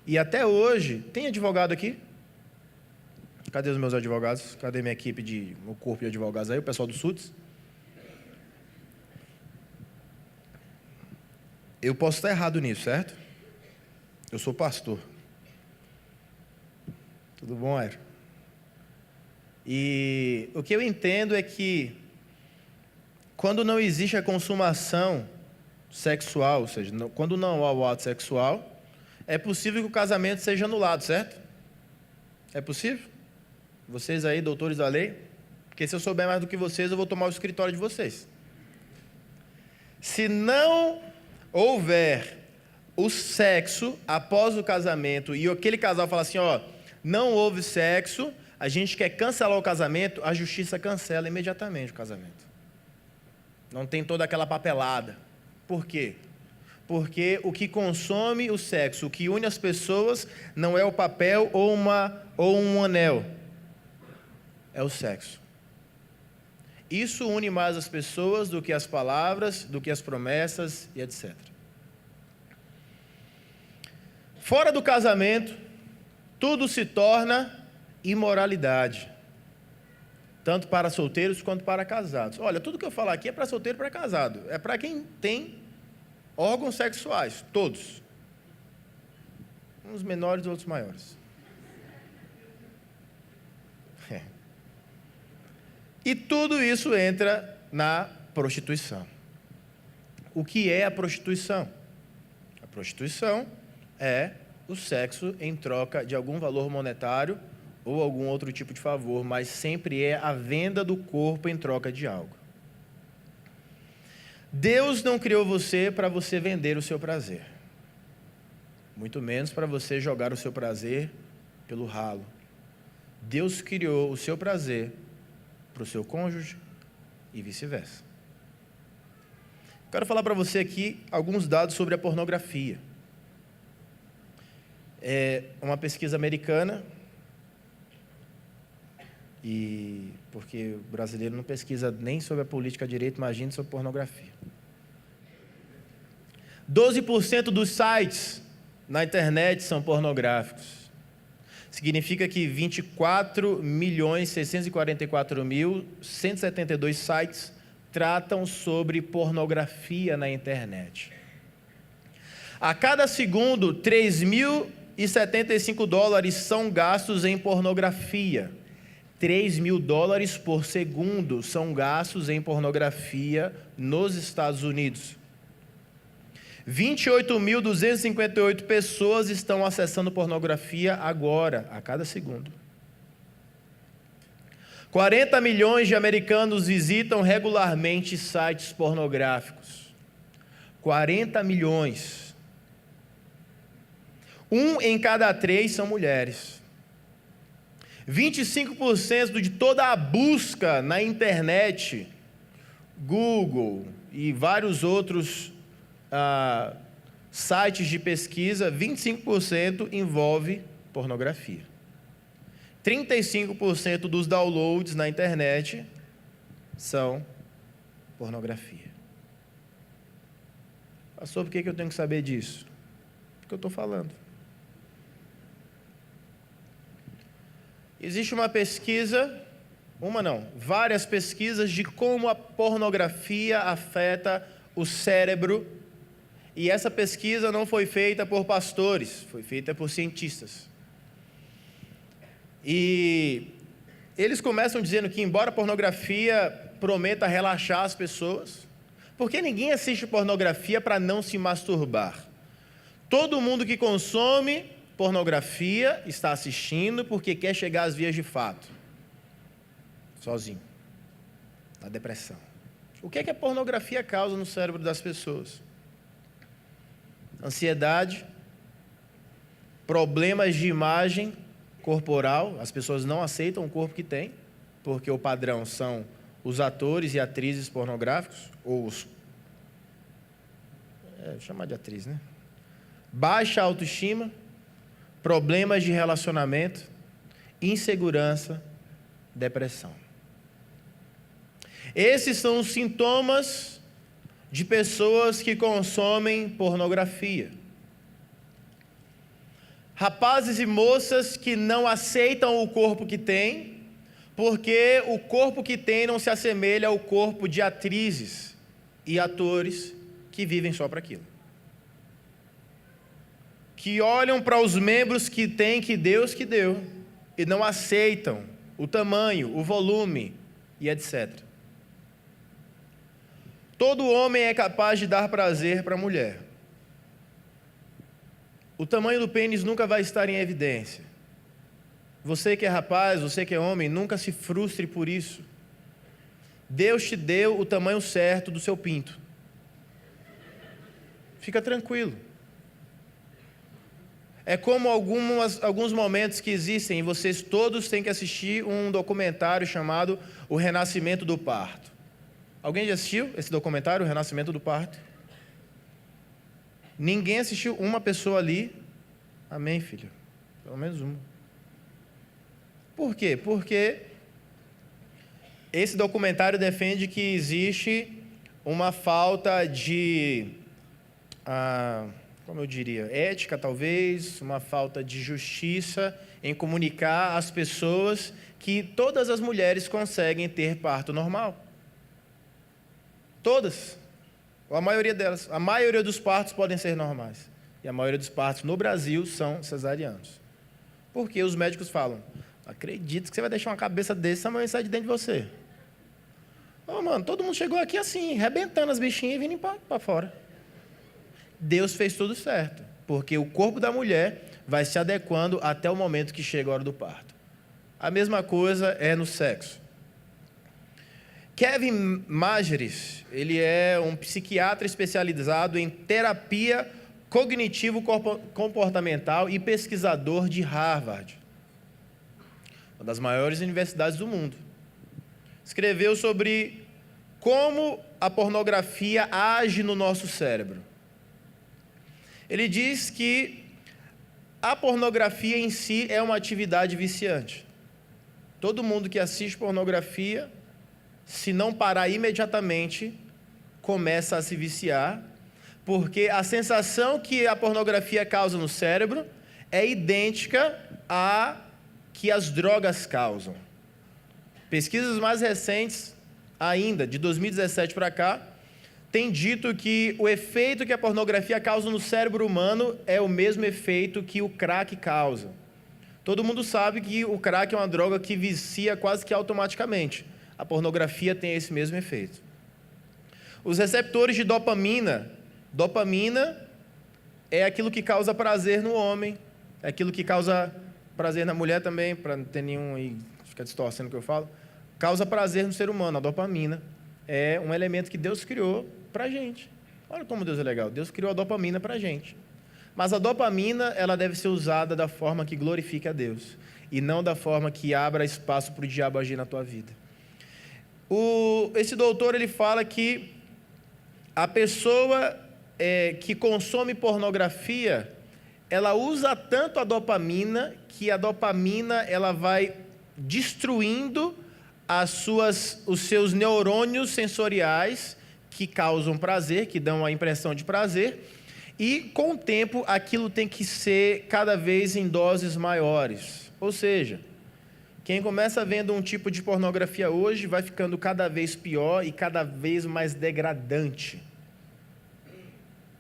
E até hoje, tem advogado aqui? Cadê os meus advogados? Cadê minha equipe o corpo de advogados aí, o pessoal do SUTS? Eu posso estar errado nisso, certo? Eu sou pastor. Tudo bom, Aero? E o que eu entendo é que quando não existe a consumação sexual, ou seja, quando não há o ato sexual, é possível que o casamento seja anulado, certo? É possível? Vocês aí, doutores da lei? Porque se eu souber mais do que vocês, eu vou tomar o escritório de vocês. Se não houver o sexo após o casamento e aquele casal fala assim, ó, não houve sexo, a gente quer cancelar o casamento, a justiça cancela imediatamente o casamento. Não tem toda aquela papelada. Por quê? Porque o que consome o sexo, o que une as pessoas, não é o papel ou um anel. É o sexo. Isso une mais as pessoas do que as palavras, do que as promessas e etc. Fora do casamento, tudo se torna imoralidade. Tanto para solteiros quanto para casados. Olha, tudo que eu falar aqui é para solteiro e para casado. É para quem tem órgãos sexuais, todos. Uns menores e outros maiores. E tudo isso entra na prostituição. O que é a prostituição? A prostituição é o sexo em troca de algum valor monetário ou algum outro tipo de favor, mas sempre é a venda do corpo em troca de algo. Deus não criou você para você vender o seu prazer, muito menos para você jogar o seu prazer pelo ralo. Deus criou o seu prazer para o seu cônjuge e vice-versa. Quero falar para você aqui alguns dados sobre a pornografia. É uma pesquisa americana, e porque o brasileiro não pesquisa nem sobre a política direito, imagine sobre pornografia. 12% dos sites na internet são pornográficos. Significa que 24.644.172 sites tratam sobre pornografia na internet. A cada segundo, $3.075 são gastos em pornografia. $3.000 por segundo são gastos em pornografia nos Estados Unidos. 28.258 pessoas estão acessando pornografia agora, a cada segundo. 40 milhões de americanos visitam regularmente sites pornográficos. 40 milhões. 1 em cada 3 são mulheres. 25% de toda a busca na internet, Google e vários outros sites de pesquisa, 25% envolve pornografia. 35% dos downloads na internet são pornografia. Pastor, por que eu tenho que saber disso? Porque eu estou falando. Existe uma pesquisa, várias pesquisas de como a pornografia afeta o cérebro. E essa pesquisa não foi feita por pastores, foi feita por cientistas. E eles começam dizendo que, embora a pornografia prometa relaxar as pessoas, porque ninguém assiste pornografia para não se masturbar. Todo mundo que consome pornografia está assistindo porque quer chegar às vias de fato, sozinho, na depressão. O que é que a pornografia causa no cérebro das pessoas? Ansiedade, problemas de imagem corporal, as pessoas não aceitam o corpo que têm, porque o padrão são os atores e atrizes pornográficos, ou os... vou chamar de atriz, né? Baixa autoestima, problemas de relacionamento, insegurança, depressão. Esses são os sintomas de pessoas que consomem pornografia. Rapazes e moças que não aceitam o corpo que têm, porque o corpo que têm não se assemelha ao corpo de atrizes e atores que vivem só para aquilo. Que olham para os membros que têm, que Deus que deu, e não aceitam o tamanho, o volume e etc. Todo homem é capaz de dar prazer para a mulher. O tamanho do pênis nunca vai estar em evidência. Você que é rapaz, você que é homem, nunca se frustre por isso. Deus te deu o tamanho certo do seu pinto. Fica tranquilo. É como alguns momentos que existem, e vocês todos têm que assistir um documentário chamado O Renascimento do Parto. Alguém já assistiu esse documentário, O Renascimento do Parto? Ninguém assistiu, uma pessoa ali. Amém, filho? Pelo menos uma. Por quê? Porque esse documentário defende que existe uma falta de, como eu diria, ética talvez, uma falta de justiça em comunicar às pessoas que todas as mulheres conseguem ter parto normal. Todas. Ou a maioria delas. A maioria dos partos podem ser normais. E a maioria dos partos no Brasil são cesarianos. Porque os médicos falam, acredito que você vai deixar uma cabeça desse tamanho sair de dentro de você. Ô, mano, todo mundo chegou aqui assim, arrebentando as bichinhas e vindo para fora. Deus fez tudo certo. Porque o corpo da mulher vai se adequando até o momento que chega a hora do parto. A mesma coisa é no sexo. Kevin Majeres, ele é um psiquiatra especializado em terapia cognitivo-comportamental e pesquisador de Harvard, uma das maiores universidades do mundo. Escreveu sobre como a pornografia age no nosso cérebro. Ele diz que a pornografia em si é uma atividade viciante. Todo mundo que assiste pornografia, se não parar imediatamente, começa a se viciar, porque a sensação que a pornografia causa no cérebro é idêntica à que as drogas causam. Pesquisas mais recentes, ainda, de 2017 para cá, têm dito que o efeito que a pornografia causa no cérebro humano é o mesmo efeito que o crack causa. Todo mundo sabe que o crack é uma droga que vicia quase que automaticamente. A pornografia tem esse mesmo efeito. Os receptores de dopamina é aquilo que causa prazer no homem, é aquilo que causa prazer na mulher também, para não ter nenhum aí, fica distorcendo o que eu falo. Causa prazer no ser humano. A dopamina é um elemento que Deus criou para a gente. Olha como Deus é legal. Deus criou a dopamina para a gente. Mas a dopamina, ela deve ser usada da forma que glorifique a Deus, e não da forma que abra espaço para o diabo agir na tua vida. Esse doutor, ele fala que a pessoa que consome pornografia, ela usa tanto a dopamina, que a dopamina ela vai destruindo os seus neurônios sensoriais, que causam prazer, que dão a impressão de prazer, e com o tempo aquilo tem que ser cada vez em doses maiores. Ou seja, quem começa vendo um tipo de pornografia hoje vai ficando cada vez pior e cada vez mais degradante.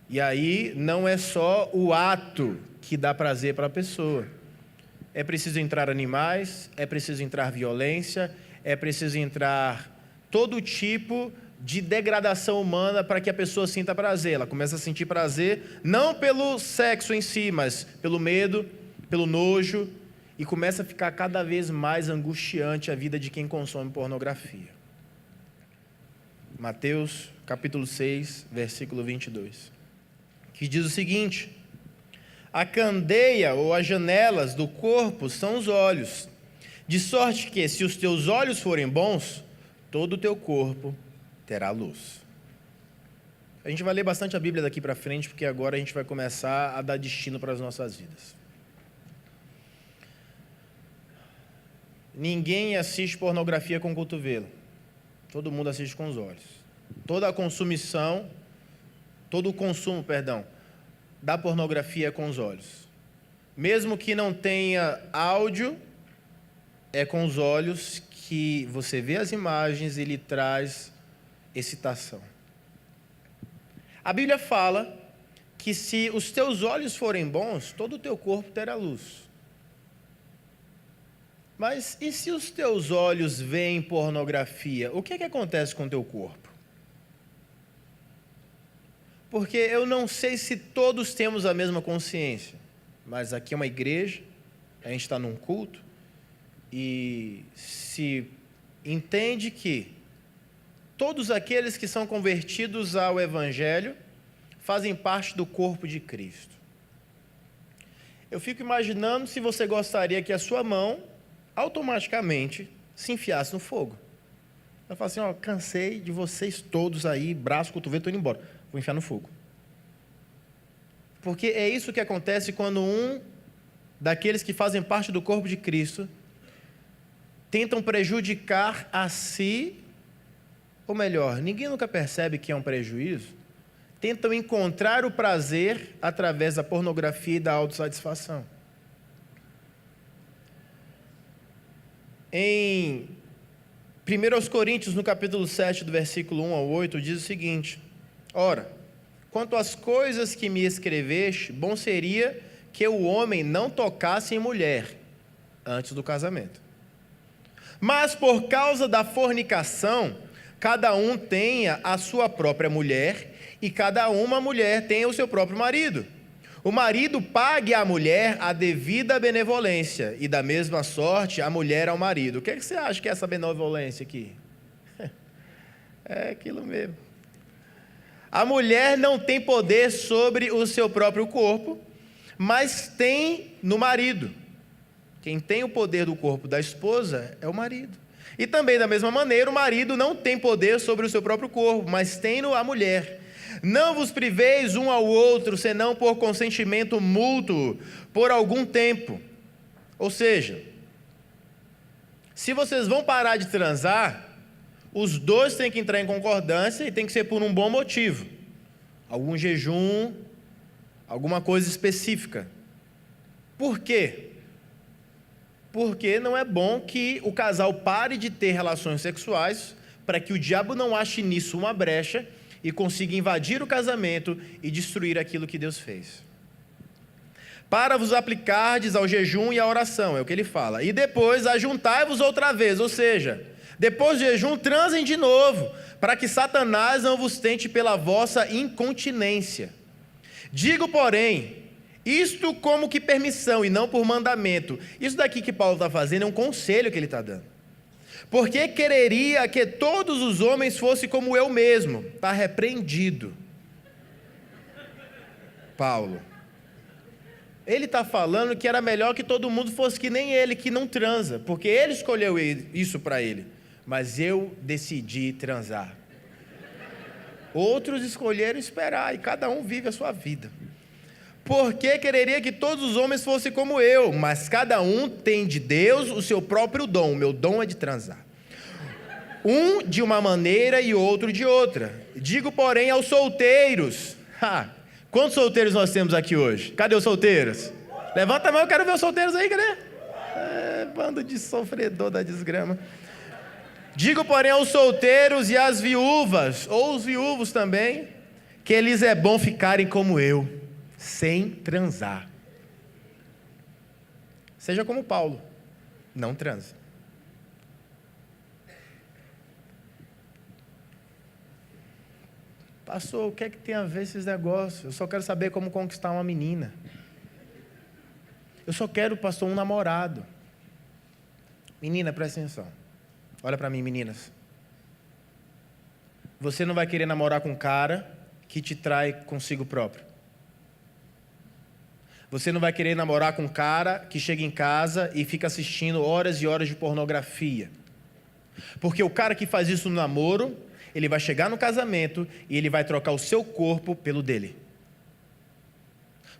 E aí não é só o ato que dá prazer para a pessoa. É preciso entrar animais, é preciso entrar violência, é preciso entrar todo tipo de degradação humana para que a pessoa sinta prazer. Ela começa a sentir prazer não pelo sexo em si, mas pelo medo, pelo nojo, e começa a ficar cada vez mais angustiante a vida de quem consome pornografia. Mateus, capítulo 6, versículo 22, que diz o seguinte: a candeia ou as janelas do corpo são os olhos, de sorte que, se os teus olhos forem bons, todo o teu corpo terá luz. A gente vai ler bastante a Bíblia daqui para frente, porque agora a gente vai começar a dar destino para as nossas vidas. Ninguém assiste pornografia com o cotovelo. Todo mundo assiste com os olhos. Toda a consumição, todo o consumo, perdão, da pornografia é com os olhos. Mesmo que não tenha áudio, é com os olhos que você vê as imagens e lhe traz excitação. A Bíblia fala que se os teus olhos forem bons, todo o teu corpo terá luz. Mas e se os teus olhos veem pornografia, o que é que acontece com o teu corpo? Porque eu não sei se todos temos a mesma consciência, mas aqui é uma igreja, a gente está num culto, e se entende que todos aqueles que são convertidos ao Evangelho fazem parte do corpo de Cristo. Eu fico imaginando se você gostaria que a sua mão automaticamente se enfiasse no fogo. Ela fala assim, ó, cansei de vocês todos aí, braço, cotovelo, estou indo embora. Vou enfiar no fogo. Porque é isso que acontece quando um daqueles que fazem parte do corpo de Cristo tentam prejudicar a si, ou melhor, ninguém nunca percebe que é um prejuízo, tentam encontrar o prazer através da pornografia e da autossatisfação. Em 1 Coríntios, no capítulo 7, do versículo 1 ao 8, diz o seguinte: ora, quanto às coisas que me escreveste, bom seria que o homem não tocasse em mulher antes do casamento. Mas por causa da fornicação, cada um tenha a sua própria mulher, e cada uma mulher tenha o seu próprio marido. O marido pague à mulher a devida benevolência, e da mesma sorte a mulher ao marido. O que você acha que é essa benevolência aqui? É aquilo mesmo. A mulher não tem poder sobre o seu próprio corpo, mas tem no marido. Quem tem o poder do corpo da esposa é o marido. E também, da mesma maneira, o marido não tem poder sobre o seu próprio corpo, mas tem-no a mulher. Não vos priveis um ao outro, senão por consentimento mútuo, por algum tempo. Ou seja, se vocês vão parar de transar, os dois têm que entrar em concordância e tem que ser por um bom motivo. Algum jejum, alguma coisa específica. Por quê? Porque não é bom que o casal pare de ter relações sexuais para que o diabo não ache nisso uma brecha e consiga invadir o casamento e destruir aquilo que Deus fez. Para vos aplicardes ao jejum e à oração, é o que ele fala. E depois ajuntai-vos outra vez, ou seja, depois do jejum transem de novo, para que Satanás não vos tente pela vossa incontinência. Digo, porém, isto como que permissão e não por mandamento. Isso daqui que Paulo está fazendo é um conselho que ele está dando. Porque quereria que todos os homens fossem como eu mesmo. Está repreendido. Paulo. Ele está falando que era melhor que todo mundo fosse que nem ele, que não transa. Porque ele escolheu isso para ele. Mas eu decidi transar. Outros escolheram esperar e cada um vive a sua vida. Porque quereria que todos os homens fossem como eu, mas cada um tem de Deus o seu próprio dom. O meu dom é de transar. Um de uma maneira e outro de outra. Digo, porém, aos solteiros. Quantos solteiros nós temos aqui hoje? Cadê os solteiros? Levanta a mão, eu quero ver os solteiros aí, cadê? Bando de sofredor da desgrama. Digo, porém, aos solteiros e às viúvas, ou os viúvos também, que lhes é bom ficarem como eu, sem transar. Seja como Paulo, não transa. Pastor, o que é que tem a ver esses negócios? Eu só quero saber como conquistar uma menina. Eu só quero, pastor, um namorado. Menina, presta atenção. Olha para mim, meninas. Você não vai querer namorar com um cara que te trai consigo próprio. Você não vai querer namorar com um cara que chega em casa e fica assistindo horas e horas de pornografia. Porque o cara que faz isso no namoro, ele vai chegar no casamento e ele vai trocar o seu corpo pelo dele.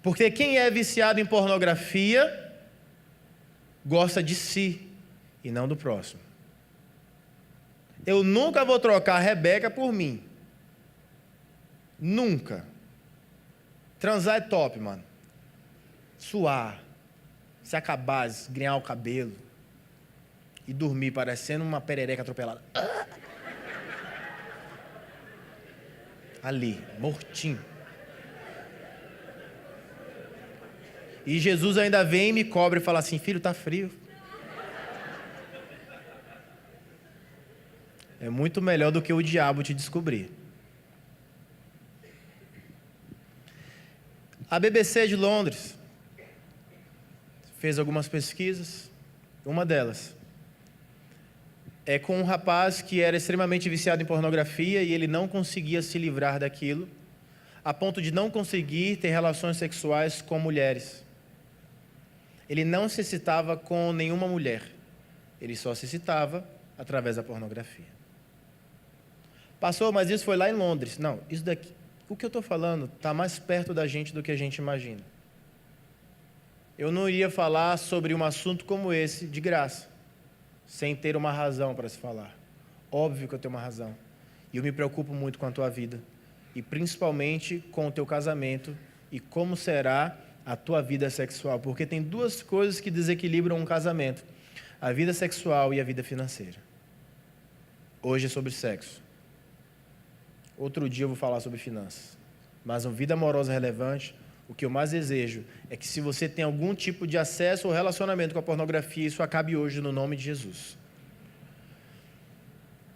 Porque quem é viciado em pornografia gosta de si e não do próximo. Eu nunca vou trocar a Rebeca por mim. Nunca. Transar é top, mano. Suar, se acabar, esgrenhar o cabelo e dormir parecendo uma perereca atropelada. Ali, mortinho. E Jesus ainda vem e me cobra e fala assim: filho, tá frio. É muito melhor do que o diabo te descobrir. A BBC de Londres fez algumas pesquisas. Uma delas é com um rapaz que era extremamente viciado em pornografia e ele não conseguia se livrar daquilo, a ponto de não conseguir ter relações sexuais com mulheres. Ele não se excitava com nenhuma mulher. Ele só se excitava através da pornografia. Passou, mas isso foi lá em Londres. Não, isso daqui, o que eu estou falando está mais perto da gente do que a gente imagina. Eu não iria falar sobre um assunto como esse de graça, sem ter uma razão para se falar. Óbvio que eu tenho uma razão. E eu me preocupo muito com a tua vida. E principalmente com o teu casamento e como será a tua vida sexual. Porque tem duas coisas que desequilibram um casamento: a vida sexual e a vida financeira. Hoje é sobre sexo. Outro dia eu vou falar sobre finanças. Mas uma vida amorosa relevante, o que eu mais desejo é que, se você tem algum tipo de acesso ou relacionamento com a pornografia, isso acabe hoje no nome de Jesus.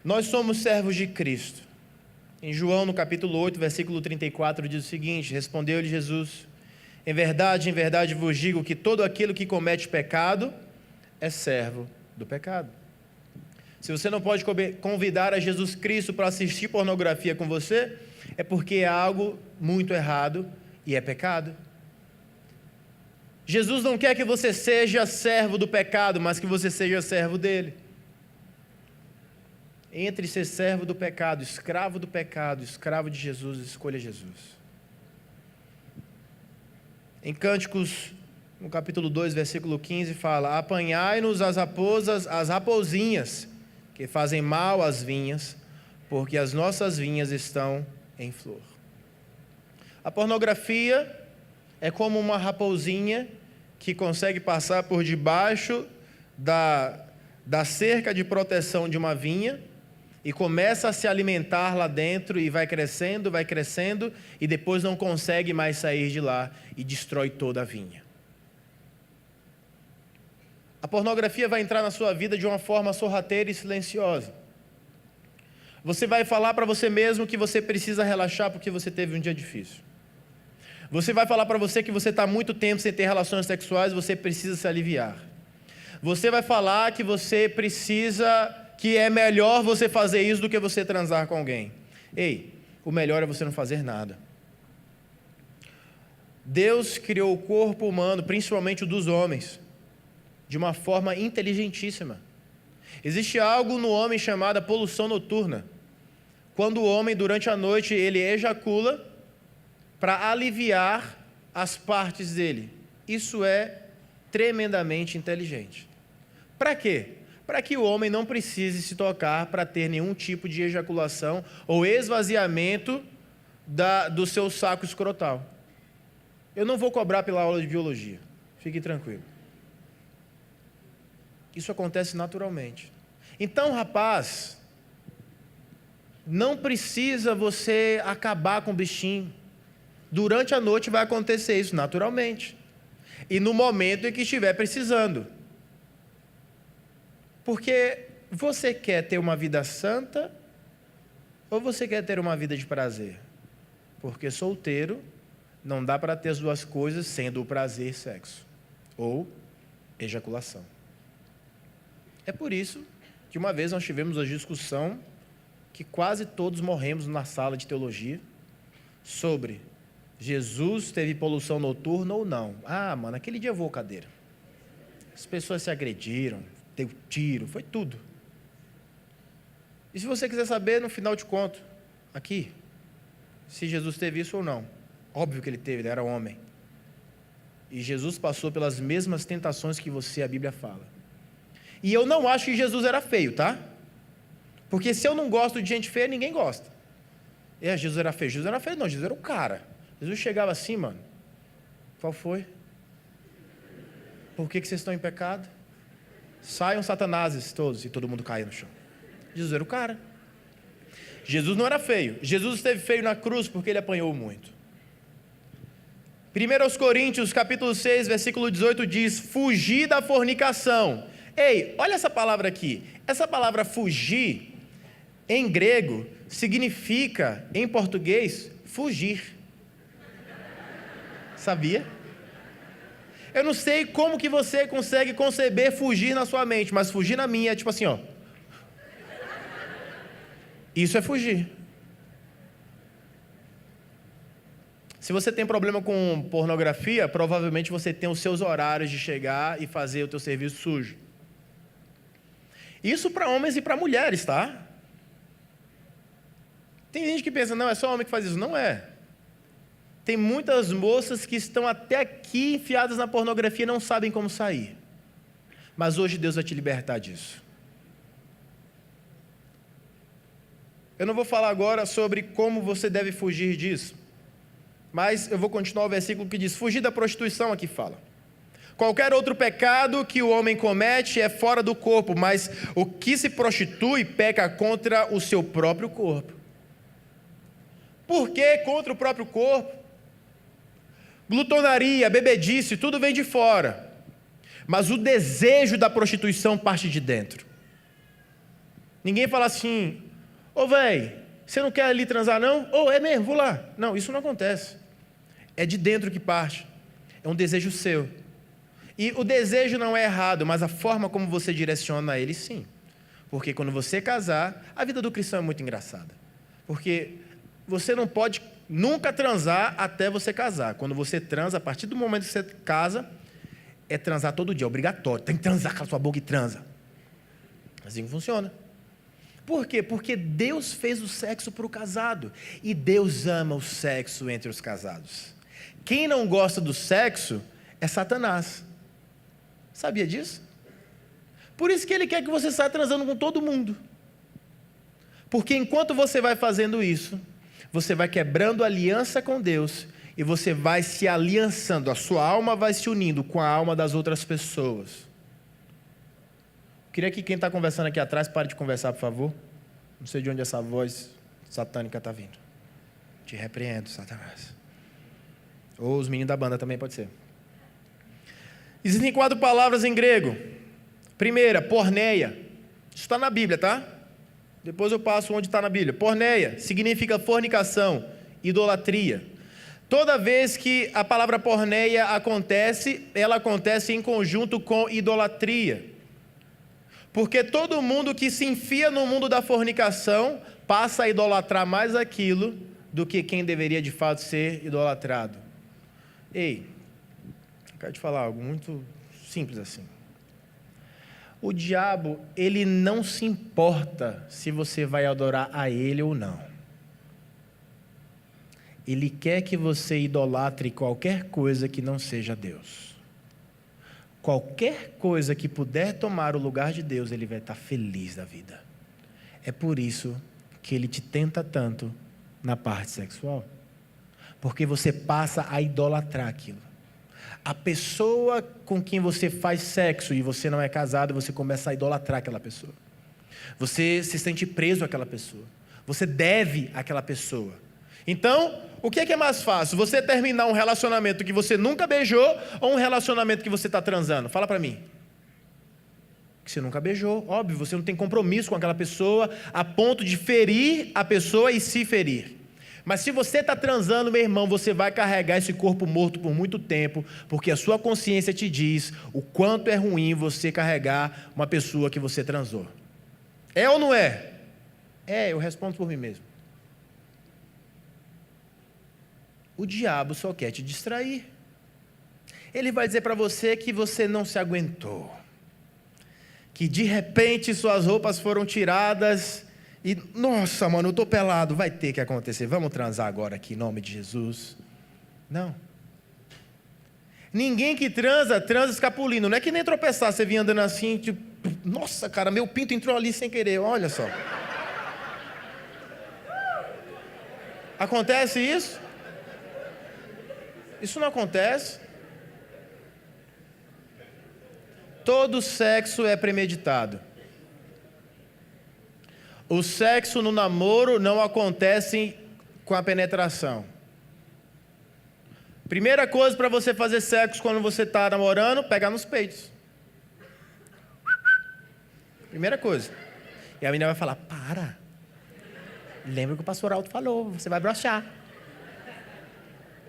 Nós somos servos de Cristo. Em João, no capítulo 8, versículo 34, diz o seguinte: respondeu-lhe Jesus: em verdade vos digo que todo aquele que comete pecado é servo do pecado. Se você não pode convidar a Jesus Cristo para assistir pornografia com você, é porque é algo muito errado e é pecado. Jesus não quer que você seja servo do pecado, mas que você seja servo dele. Entre ser servo do pecado, escravo de Jesus, escolha Jesus. Em Cânticos, no capítulo 2, versículo 15, fala: apanhai-nos as raposinhas, que fazem mal às vinhas, porque as nossas vinhas estão em flor. A pornografia é como uma raposinha que consegue passar por debaixo da cerca de proteção de uma vinha e começa a se alimentar lá dentro e vai crescendo, e depois não consegue mais sair de lá e destrói toda a vinha. A pornografia vai entrar na sua vida de uma forma sorrateira e silenciosa. Você vai falar para você mesmo que você precisa relaxar porque você teve um dia difícil. Você vai falar para você que você está muito tempo sem ter relações sexuais, você precisa se aliviar. Você vai falar que você precisa, que é melhor você fazer isso do que você transar com alguém. Ei, o melhor é você não fazer nada. Deus criou o corpo humano, principalmente o dos homens, de uma forma inteligentíssima. Existe algo no homem chamado poluição noturna. Quando o homem, durante a noite, ele ejacula para aliviar as partes dele. Isso é tremendamente inteligente. Para quê? Para que o homem não precise se tocar para ter nenhum tipo de ejaculação ou esvaziamento do seu saco escrotal. Eu não vou cobrar pela aula de biologia. Fique tranquilo. Isso acontece naturalmente. Então, rapaz, não precisa você acabar com o bichinho. Durante a noite vai acontecer isso naturalmente. E no momento em que estiver precisando. Porque você quer ter uma vida santa ou você quer ter uma vida de prazer? Porque solteiro não dá para ter as duas coisas, sendo o prazer e sexo. Ou ejaculação. É por isso que uma vez nós tivemos a discussão que quase todos morremos na sala de teologia sobre Jesus teve poluição noturna ou não. Ah, mano, aquele dia voou cadeira. As pessoas se agrediram, deu tiro, foi tudo. E se você quiser saber, no final te conto, aqui, se Jesus teve isso ou não. Óbvio que ele teve, ele era homem. E Jesus passou pelas mesmas tentações que você, a Bíblia fala. E eu não acho que Jesus era feio, tá? Porque se eu não gosto de gente feia, ninguém gosta. Jesus era feio. Jesus era feio, não, Jesus era o cara. Jesus chegava assim, mano. Qual foi? Por que vocês estão em pecado? Saiam satanases todos, e todo mundo caia no chão. Jesus era o cara. Jesus não era feio. Jesus esteve feio na cruz porque ele apanhou muito. 1 Coríntios, capítulo 6, versículo 18 diz: fugir da fornicação. Ei, olha essa palavra aqui. Essa palavra fugir, em grego, significa, em português, fugir. Sabia? Eu não sei como que você consegue conceber fugir na sua mente, mas fugir na minha é tipo assim, ó. Isso é fugir. Se você tem problema com pornografia, provavelmente você tem os seus horários de chegar e fazer o teu serviço sujo. Isso para homens e para mulheres, tá? Tem gente que pensa, não, é só homem que faz isso. Não é. Tem muitas moças que estão até aqui enfiadas na pornografia e não sabem como sair. Mas hoje Deus vai te libertar disso. Eu não vou falar agora sobre como você deve fugir disso. Mas eu vou continuar o versículo que diz: fugir da prostituição, aqui fala. Qualquer outro pecado que o homem comete é fora do corpo, mas o que se prostitui peca contra o seu próprio corpo. Por que contra o próprio corpo? Glutonaria, bebedice, tudo vem de fora. Mas o desejo da prostituição parte de dentro. Ninguém fala assim: ô véi, você não quer ali transar não? Ô, é mesmo, vou lá. Não, isso não acontece. É de dentro que parte. É um desejo seu. E o desejo não é errado, mas a forma como você direciona ele, sim. Porque quando você casar, a vida do cristão é muito engraçada. Porque você não pode nunca transar até você casar. Quando você transa, a partir do momento que você casa, é transar todo dia, é obrigatório. Tem que transar com a sua boca e transa. Assim que funciona. Por quê? Porque Deus fez o sexo para o casado. E Deus ama o sexo entre os casados. Quem não gosta do sexo é Satanás. Sabia disso? Por isso que ele quer que você saia transando com todo mundo. Porque enquanto você vai fazendo isso, você vai quebrando aliança com Deus e você vai se aliançando, a sua alma vai se unindo com a alma das outras pessoas. Queria que quem está conversando aqui atrás pare de conversar, por favor. Não sei de onde essa voz satânica está vindo. Te repreendo, Satanás. Ou os meninos da banda também pode ser. Existem 4 palavras em grego. Primeira, porneia. Isso está na Bíblia, tá? Depois eu passo onde está na Bíblia. Porneia significa fornicação, idolatria. Toda vez que a palavra porneia acontece, ela acontece em conjunto com idolatria. Porque todo mundo que se enfia no mundo da fornicação passa a idolatrar mais aquilo do que quem deveria de fato ser idolatrado. Ei, eu quero te falar algo muito simples assim. O diabo, ele não se importa se você vai adorar a ele ou não. Ele quer que você idolatre qualquer coisa que não seja Deus. Qualquer coisa que puder tomar o lugar de Deus, ele vai estar feliz da vida. É por isso que ele te tenta tanto na parte sexual. Porque você passa a idolatrar aquilo. A pessoa com quem você faz sexo e você não é casado, você começa a idolatrar aquela pessoa. Você se sente preso àquela pessoa. Você deve àquela pessoa. Então, o que é mais fácil? Você terminar um relacionamento que você nunca beijou ou um relacionamento que você está transando? Fala para mim. Que você nunca beijou, óbvio, você não tem compromisso com aquela pessoa a ponto de ferir a pessoa e se ferir. Mas se você está transando, meu irmão, você vai carregar esse corpo morto por muito tempo, porque a sua consciência te diz o quanto é ruim você carregar uma pessoa que você transou. É ou não é? É, eu respondo por mim mesmo. O diabo só quer te distrair. Ele vai dizer para você que você não se aguentou, que de repente suas roupas foram tiradas e, nossa, mano, eu estou pelado, vai ter que acontecer, vamos transar agora aqui em nome de Jesus. Não. Ninguém que transa escapulindo. Não é que nem tropeçar, você vinha andando assim, tipo, nossa, cara, meu pinto entrou ali sem querer, olha só. Acontece isso? Isso não acontece. Todo sexo é premeditado. O sexo no namoro não acontece com a penetração. Primeira coisa para você fazer sexo quando você está namorando, pegar nos peitos. Primeira coisa. E a menina vai falar, para. Lembra o que o pastor Alto falou, você vai broxar.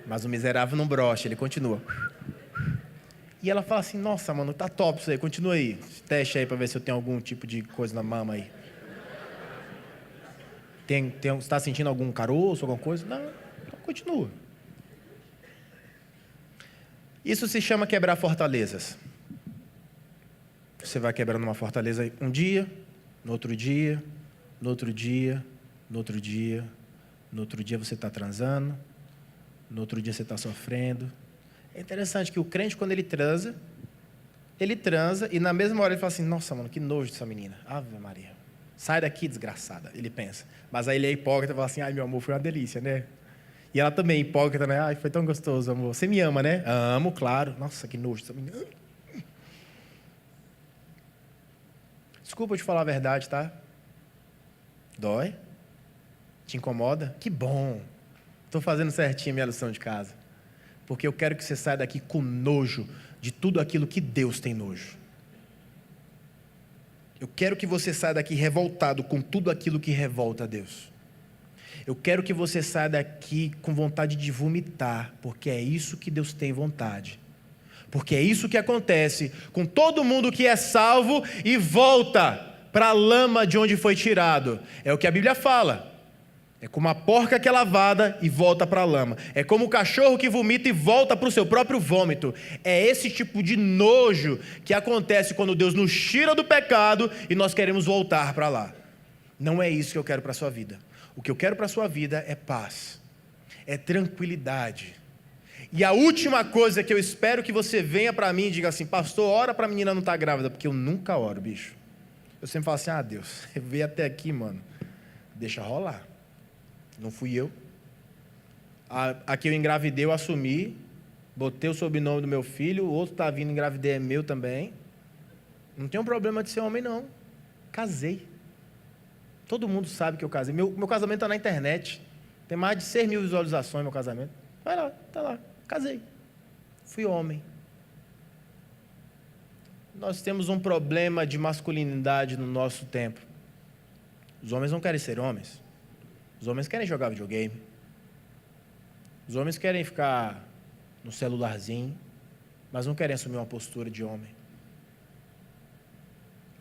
Mas o miserável não brocha, ele continua. E ela fala assim, nossa, mano, tá top isso aí, continua aí. Teste aí para ver se eu tenho algum tipo de coisa na mama aí. Você está sentindo algum caroço, alguma coisa? Não, então continua. Isso se chama quebrar fortalezas. Você vai quebrando uma fortaleza um dia, no outro dia, no outro dia, no outro dia, no outro dia você está transando, no outro dia você está sofrendo. É interessante que o crente, quando ele transa e na mesma hora ele fala assim, nossa, mano, que nojo dessa menina. Ave Maria. Sai daqui, desgraçada, ele pensa. Mas aí ele é hipócrita e fala assim, ai, meu amor, foi uma delícia, né? E ela também é hipócrita, né? Ai, foi tão gostoso, amor. Você me ama, né? Amo, claro. Nossa, que nojo dessa menina. Desculpa eu te falar a verdade, tá? Dói? Te incomoda? Que bom. Estou fazendo certinho a minha lição de casa. Porque eu quero que você saia daqui com nojo de tudo aquilo que Deus tem nojo. Eu quero que você saia daqui revoltado com tudo aquilo que revolta a Deus. Eu quero que você saia daqui com vontade de vomitar, porque é isso que Deus tem vontade. Porque é isso que acontece com todo mundo que é salvo e volta para a lama de onde foi tirado. É o que a Bíblia fala. É como a porca que é lavada e volta para a lama. É como o cachorro que vomita e volta para o seu próprio vômito. É esse tipo de nojo que acontece quando Deus nos tira do pecado e nós queremos voltar para lá. Não é isso que eu quero para a sua vida. O que eu quero para a sua vida é paz, é tranquilidade. E a última coisa que eu espero que você venha para mim e diga assim, pastor, ora para a menina não estar grávida, porque eu nunca oro, bicho. Eu sempre falo assim, Deus, veio até aqui, mano, deixa rolar. Não fui eu. Aqui eu engravidei, eu assumi, botei o sobrenome do meu filho, o outro está vindo engravidei, é meu também. Não tem um problema de ser homem, não. Casei. Todo mundo sabe que eu casei. Meu casamento está na internet. Tem mais de 6 mil visualizações meu casamento. Vai lá, está lá. Casei. Fui homem. Nós temos um problema de masculinidade no nosso tempo. Os homens não querem ser homens. Os homens querem jogar videogame. Os homens querem ficar no celularzinho, mas não querem assumir uma postura de homem.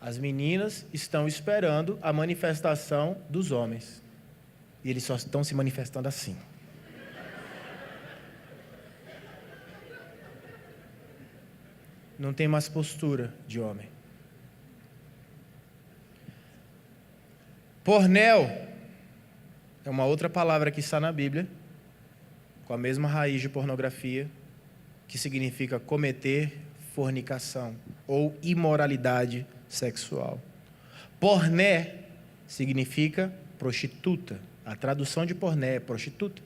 As meninas estão esperando a manifestação dos homens. E eles só estão se manifestando assim. Não tem mais postura de homem. Pornel é uma outra palavra que está na Bíblia, com a mesma raiz de pornografia, que significa cometer fornicação ou imoralidade sexual. Porné significa prostituta. A tradução de porné é prostituta.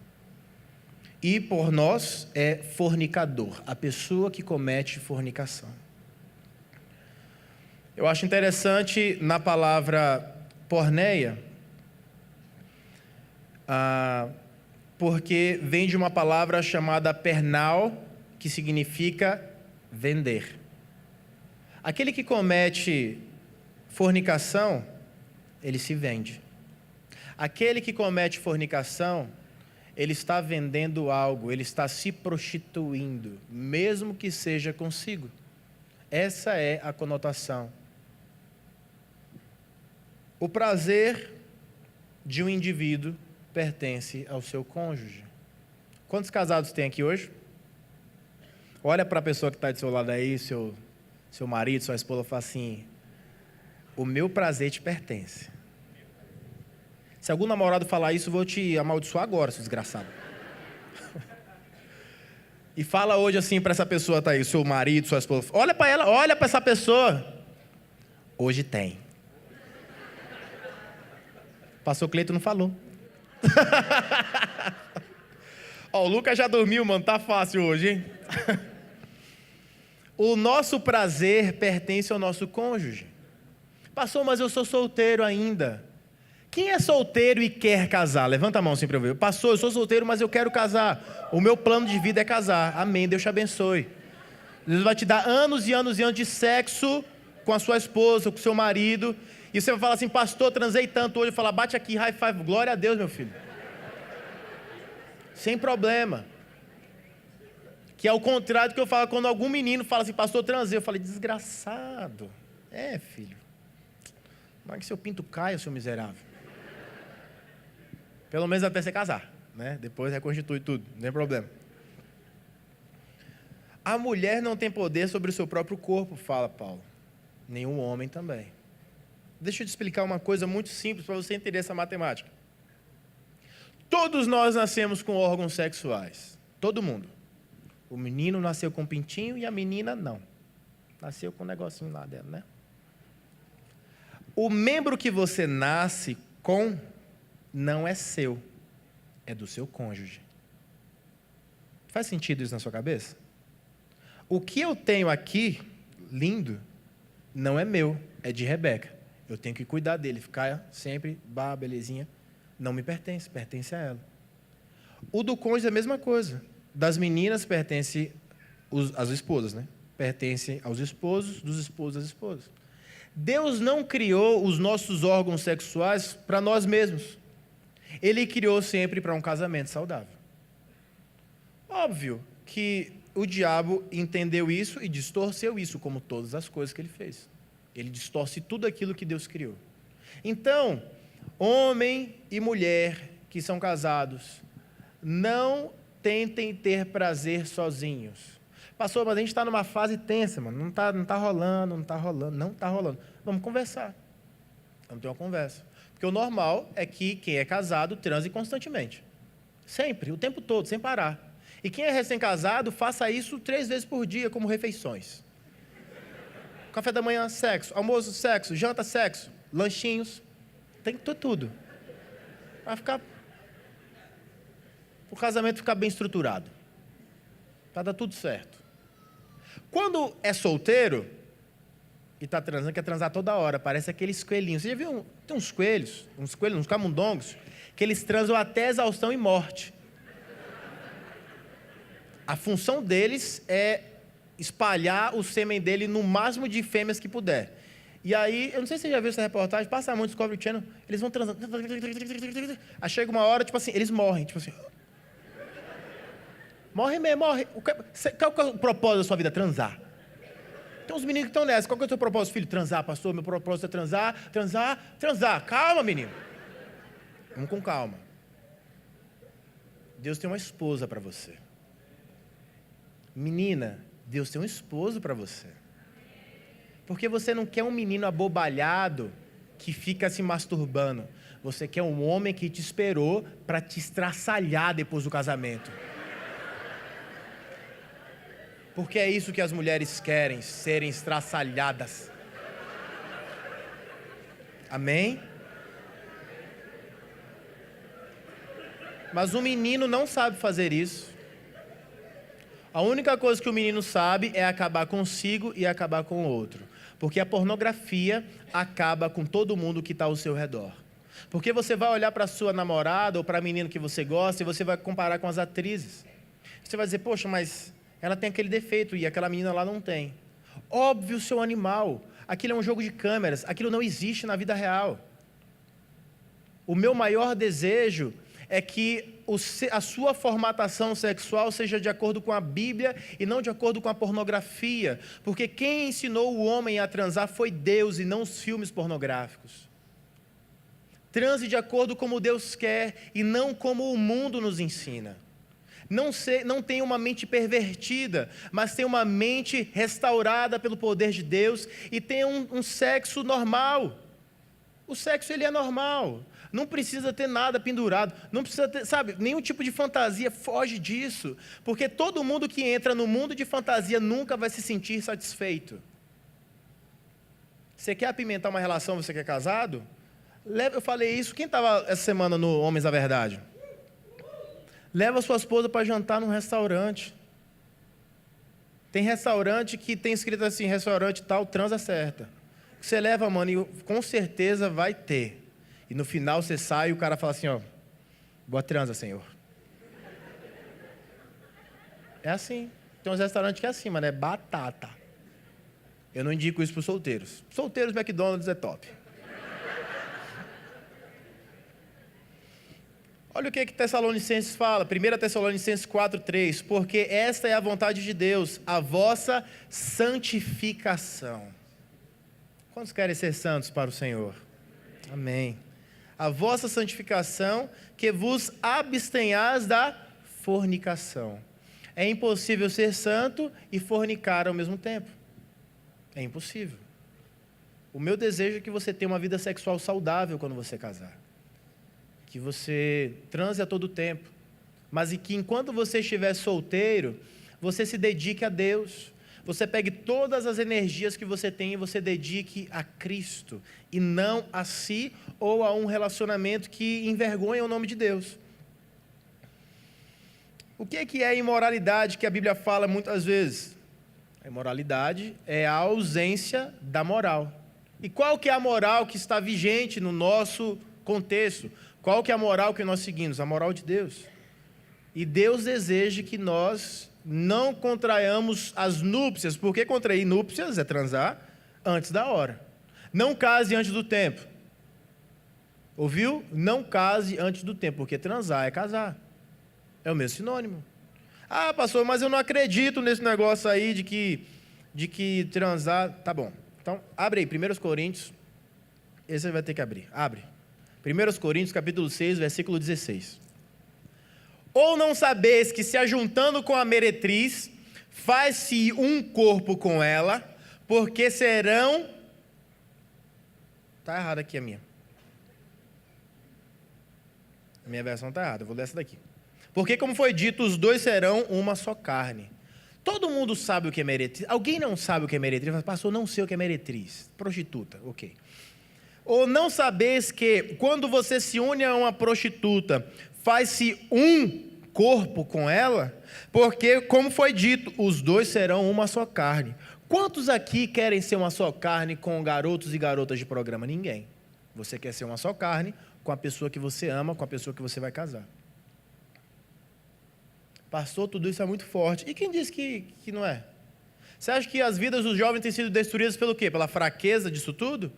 E pornós é fornicador, a pessoa que comete fornicação. Eu acho interessante na palavra porneia, porque vem de uma palavra chamada pernal, que significa vender. Aquele que comete fornicação, ele se vende. Aquele que comete fornicação, ele está vendendo algo, ele está se prostituindo, mesmo que seja consigo. Essa é a conotação. O prazer de um indivíduo pertence ao seu cônjuge. Quantos casados tem aqui hoje? Olha para a pessoa que está do seu lado aí, seu marido, sua esposa, fala assim, o meu prazer te pertence. Se algum namorado falar isso, eu vou te amaldiçoar agora, seu desgraçado. E fala hoje assim para essa pessoa, tá aí, seu marido, sua esposa, olha para ela, olha para essa pessoa. Hoje tem. Pastor Cleito não falou. Ó, o Lucas já dormiu, mano, tá fácil hoje, hein? O nosso prazer pertence ao nosso cônjuge. Pastor, mas eu sou solteiro ainda. Quem é solteiro e quer casar? Levanta a mão assim para eu ver. Pastor, eu sou solteiro, mas eu quero casar. O meu plano de vida é casar. Amém, Deus te abençoe. Deus vai te dar anos e anos e anos de sexo com a sua esposa, com o seu marido. E você vai falar assim, pastor, transei tanto hoje. Eu falo, bate aqui, high five. Glória a Deus, meu filho. Sem problema. Que é o contrário do que eu falo quando algum menino fala assim, pastor, transei. Eu falei, desgraçado. É, filho. Mas que seu pinto caia, seu miserável. Pelo menos até você casar, né? Depois reconstitui tudo, não tem problema. A mulher não tem poder sobre o seu próprio corpo, fala Paulo. Nenhum homem também. Deixa eu te explicar uma coisa muito simples para você entender essa matemática. Todos nós nascemos com órgãos sexuais. Todo mundo. O menino nasceu com um pintinho e a menina não. Nasceu com um negocinho lá dentro, né? O membro que você nasce com não é seu, é do seu cônjuge. Faz sentido isso na sua cabeça? O que eu tenho aqui, lindo, não é meu, é de Rebeca. Eu tenho que cuidar dele, ficar sempre, belezinha. Não me pertence, pertence a ela. O do cônjuge é a mesma coisa. Das meninas pertence às esposas, né? Pertence aos esposos, dos esposos às esposas. Deus não criou os nossos órgãos sexuais para nós mesmos. Ele criou sempre para um casamento saudável. Óbvio que o diabo entendeu isso e distorceu isso, como todas as coisas que ele fez. Ele distorce tudo aquilo que Deus criou. Então, homem e mulher que são casados, não tentem ter prazer sozinhos. Pastor, mas a gente está numa fase tensa, mano. Não tá rolando. Vamos conversar. Vamos ter uma conversa. Porque o normal é que quem é casado transe constantemente. Sempre, o tempo todo, sem parar. E quem é recém-casado, faça isso 3 vezes por dia, como refeições. Café da manhã, sexo. Almoço, sexo. Janta, sexo. Lanchinhos. Tem tudo. Para ficar... o casamento ficar bem estruturado. Para dar tudo certo. Quando é solteiro e está transando, quer transar toda hora, parece aqueles coelhinhos. Você já viu? Tem uns coelhos, uns camundongos, que eles transam até exaustão e morte. A função deles é espalhar o sêmen dele no máximo de fêmeas que puder. E aí, eu não sei se você já viu essa reportagem, passa muito Discovery Channel, eles vão transando. Aí chega uma hora, tipo assim, eles morrem, tipo assim... Morre mesmo, morre. Qual é o propósito da sua vida? Transar. Tem uns meninos que estão nessa. Qual é o seu propósito, filho? Transar, pastor. Meu propósito é transar. Calma, menino. Vamos com calma. Deus tem uma esposa para você. Menina, Deus tem um esposo para você. Porque você não quer um menino abobalhado que fica se masturbando. Você quer um homem que te esperou para te estraçalhar depois do casamento. Porque é isso que as mulheres querem, serem estraçalhadas. Amém? Mas o menino não sabe fazer isso. A única coisa que o menino sabe é acabar consigo e acabar com o outro. Porque a pornografia acaba com todo mundo que está ao seu redor. Porque você vai olhar para a sua namorada ou para a menina que você gosta e você vai comparar com as atrizes. Você vai dizer, poxa, mas... ela tem aquele defeito e aquela menina lá não tem. Óbvio, seu animal. Aquilo é um jogo de câmeras. Aquilo não existe na vida real. O meu maior desejo é que a sua formatação sexual seja de acordo com a Bíblia e não de acordo com a pornografia. Porque quem ensinou o homem a transar foi Deus e não os filmes pornográficos. Transe de acordo como Deus quer e não como o mundo nos ensina. Não tem uma mente pervertida, mas tem uma mente restaurada pelo poder de Deus e tem um sexo normal. O sexo, ele é normal. Não precisa ter nada pendurado. Não precisa ter, nenhum tipo de fantasia. Foge disso. Porque todo mundo que entra no mundo de fantasia nunca vai se sentir satisfeito. Você quer apimentar uma relação, você que é casado? Eu falei isso, quem estava essa semana no Homens da Verdade? Leva sua esposa para jantar num restaurante. Tem restaurante que tem escrito assim, restaurante tal, transa certa. Você leva, mano, e com certeza vai ter. E no final você sai e o cara fala assim, ó, boa transa, senhor. É assim. Tem uns restaurantes que é assim, mano, é batata. Eu não indico isso para os solteiros. Solteiros, McDonald's é top. Olha o que Tessalonicenses fala, 1 Tessalonicenses 4:3, porque esta é a vontade de Deus, a vossa santificação. Quantos querem ser santos para o Senhor? Amém. A vossa santificação, que vos abstenhais da fornicação. É impossível ser santo e fornicar ao mesmo tempo. É impossível. O meu desejo é que você tenha uma vida sexual saudável quando você casar. Que você transe a todo tempo, mas e que enquanto você estiver solteiro, você se dedique a Deus, você pegue todas as energias que você tem e você dedique a Cristo, e não a si ou a um relacionamento que envergonha o nome de Deus. O que é a imoralidade que a Bíblia fala muitas vezes? A imoralidade é a ausência da moral. E qual que é a moral que está vigente no nosso contexto? Qual que é a moral que nós seguimos? A moral de Deus. E Deus deseja que nós não contraiamos as núpcias, porque contrair núpcias é transar antes da hora. Não case antes do tempo. Ouviu? Não case antes do tempo, porque transar é casar. É o mesmo sinônimo. Ah, pastor, mas eu não acredito nesse negócio aí de que transar... Tá bom. Então, abre aí, 1 Coríntios. Esse você vai ter que abrir. Abre. 1 Coríntios, capítulo 6, versículo 16. Ou não sabeis que se ajuntando com a meretriz, faz-se um corpo com ela, porque serão... Está errado aqui a minha. A minha versão está errada, eu vou ler essa daqui. Porque, como foi dito, os dois serão uma só carne. Todo mundo sabe o que é meretriz. Alguém não sabe o que é meretriz? Mas, pastor, não sei o que é meretriz. Prostituta, ok. Ou não sabeis que, quando você se une a uma prostituta, faz-se um corpo com ela? Porque, como foi dito, os dois serão uma só carne. Quantos aqui querem ser uma só carne com garotos e garotas de programa? Ninguém. Você quer ser uma só carne com a pessoa que você ama, com a pessoa que você vai casar. Pastor, tudo isso é muito forte. E quem disse que não é? Você acha que as vidas dos jovens têm sido destruídas pelo quê? Pela fraqueza disso tudo?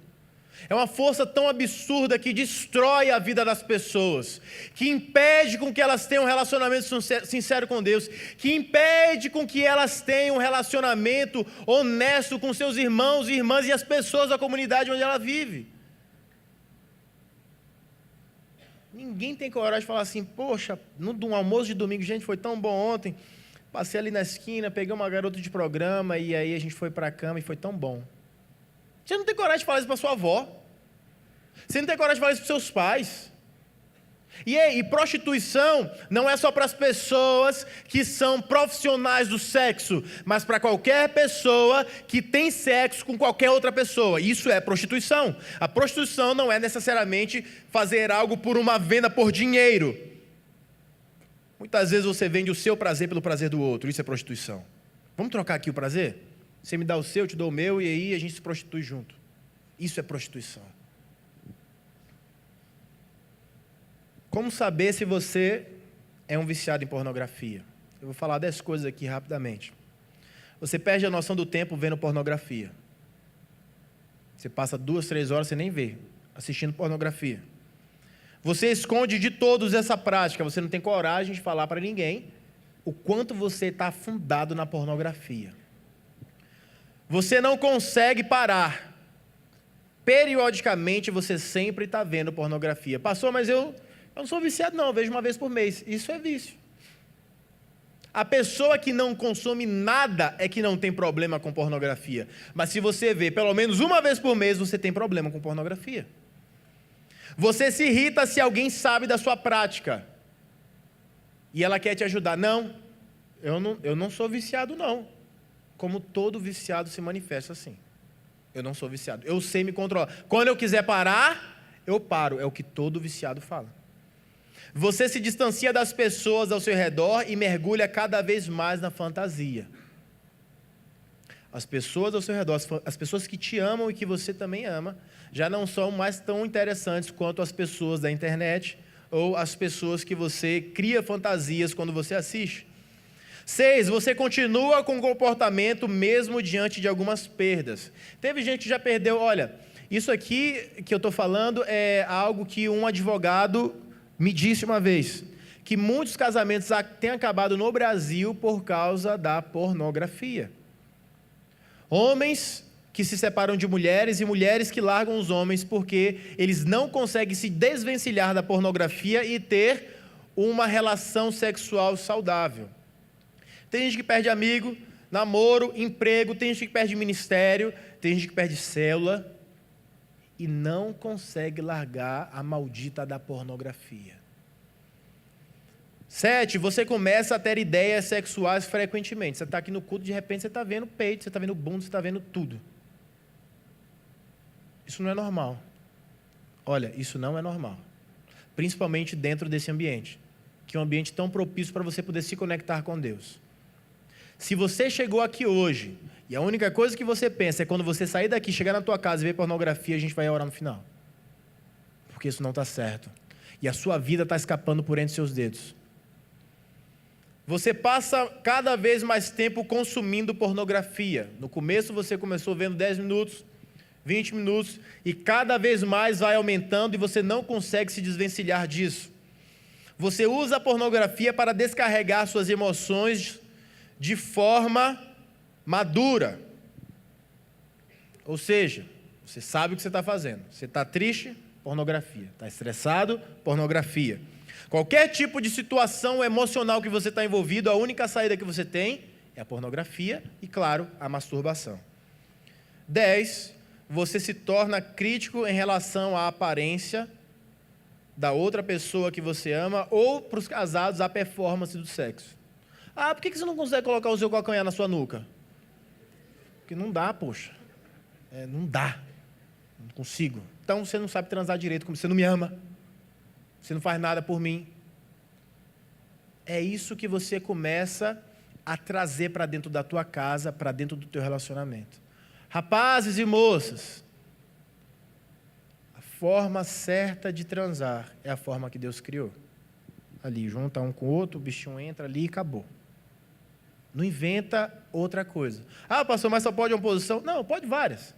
É uma força tão absurda que destrói a vida das pessoas, que impede com que elas tenham um relacionamento sincero com Deus, que impede com que elas tenham um relacionamento honesto com seus irmãos e irmãs e as pessoas da comunidade onde ela vive. Ninguém tem coragem de falar assim, poxa, num almoço de domingo, gente, foi tão bom ontem, passei ali na esquina, peguei uma garota de programa e aí a gente foi para a cama e foi tão bom. Você não tem coragem de falar isso para sua avó. Você não tem coragem de falar isso para seus pais. E prostituição não é só para as pessoas que são profissionais do sexo, mas para qualquer pessoa que tem sexo com qualquer outra pessoa. Isso é prostituição. A prostituição não é necessariamente fazer algo por uma venda por dinheiro. Muitas vezes você vende o seu prazer pelo prazer do outro. Isso é prostituição. Vamos trocar aqui o prazer? Você me dá o seu, eu te dou o meu, e aí a gente se prostitui junto. Isso é prostituição. Como saber se você é um viciado em pornografia? Eu vou falar 10 coisas aqui rapidamente. Você perde a noção do tempo vendo pornografia. Você passa 2, 3 horas, você nem vê, assistindo pornografia. Você esconde de todos essa prática, você não tem coragem de falar para ninguém o quanto você está afundado na pornografia. Você não consegue parar. Periodicamente você sempre está vendo pornografia. Pastor, mas eu não sou viciado não, eu vejo uma vez por mês. Isso é vício. A pessoa que não consome nada é que não tem problema com pornografia. Mas se você vê pelo menos uma vez por mês, você tem problema com pornografia. Você se irrita se alguém sabe da sua prática. E ela quer te ajudar. Não, eu não sou viciado não. Como todo viciado se manifesta assim. Eu não sou viciado. Eu sei me controlar. Quando eu quiser parar, eu paro, é o que todo viciado fala. Você se distancia das pessoas ao seu redor e mergulha cada vez mais na fantasia. As pessoas ao seu redor, as pessoas que te amam e que você também ama, já não são mais tão interessantes quanto as pessoas da internet ou as pessoas que você cria fantasias quando você assiste. 6, você continua com o comportamento mesmo diante de algumas perdas. Teve gente que já perdeu, olha, isso aqui que eu estou falando é algo que um advogado me disse uma vez, que muitos casamentos têm acabado no Brasil por causa da pornografia. Homens que se separam de mulheres e mulheres que largam os homens porque eles não conseguem se desvencilhar da pornografia e ter uma relação sexual saudável. Tem gente que perde amigo, namoro, emprego, tem gente que perde ministério, tem gente que perde célula e não consegue largar a maldita da pornografia. 7, você começa a ter ideias sexuais frequentemente. Você está aqui no culto, de repente você está vendo peito, você está vendo bunda, você está vendo tudo. Isso não é normal. Olha, isso não é normal. Principalmente dentro desse ambiente, que é um ambiente tão propício para você poder se conectar com Deus. Se você chegou aqui hoje e a única coisa que você pensa é quando você sair daqui, chegar na tua casa e ver pornografia, a gente vai orar no final. Porque isso não está certo. E a sua vida está escapando por entre seus dedos. Você passa cada vez mais tempo consumindo pornografia. No começo você começou vendo 10 minutos, 20 minutos, e cada vez mais vai aumentando e você não consegue se desvencilhar disso. Você usa a pornografia para descarregar suas emoções de forma madura. Ou seja, você sabe o que você está fazendo. Você está triste? Pornografia. Está estressado? Pornografia. Qualquer tipo de situação emocional que você está envolvido, a única saída que você tem é a pornografia e, claro, a masturbação. 10, você se torna crítico em relação à aparência da outra pessoa que você ama ou, para os casados, a performance do sexo. Ah, por que você não consegue colocar o seu calcanhar na sua nuca? Porque não dá, poxa. Não dá. Não consigo. Então você não sabe transar direito, como você não me ama. Você não faz nada por mim. É isso que você começa a trazer para dentro da tua casa, para dentro do teu relacionamento. Rapazes e moças, a forma certa de transar é a forma que Deus criou. Ali, junta um com o outro, o bichinho entra ali e acabou. Não inventa outra coisa. Ah, pastor, mas só pode uma posição? Não, pode várias.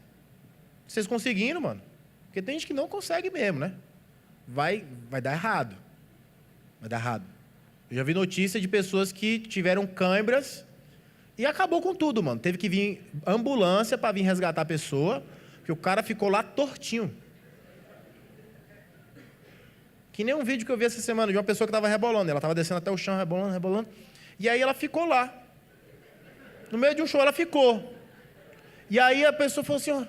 Vocês conseguindo, mano. Porque tem gente que não consegue mesmo, né? Vai dar errado. Vai dar errado. Eu já vi notícia de pessoas que tiveram câimbras e acabou com tudo, mano. Teve que vir ambulância para vir resgatar a pessoa, porque o cara ficou lá tortinho. Que nem um vídeo que eu vi essa semana de uma pessoa que estava rebolando. Ela estava descendo até o chão, rebolando, rebolando. E aí ela ficou lá. No meio de um show, ela ficou. E aí a pessoa falou assim, ó,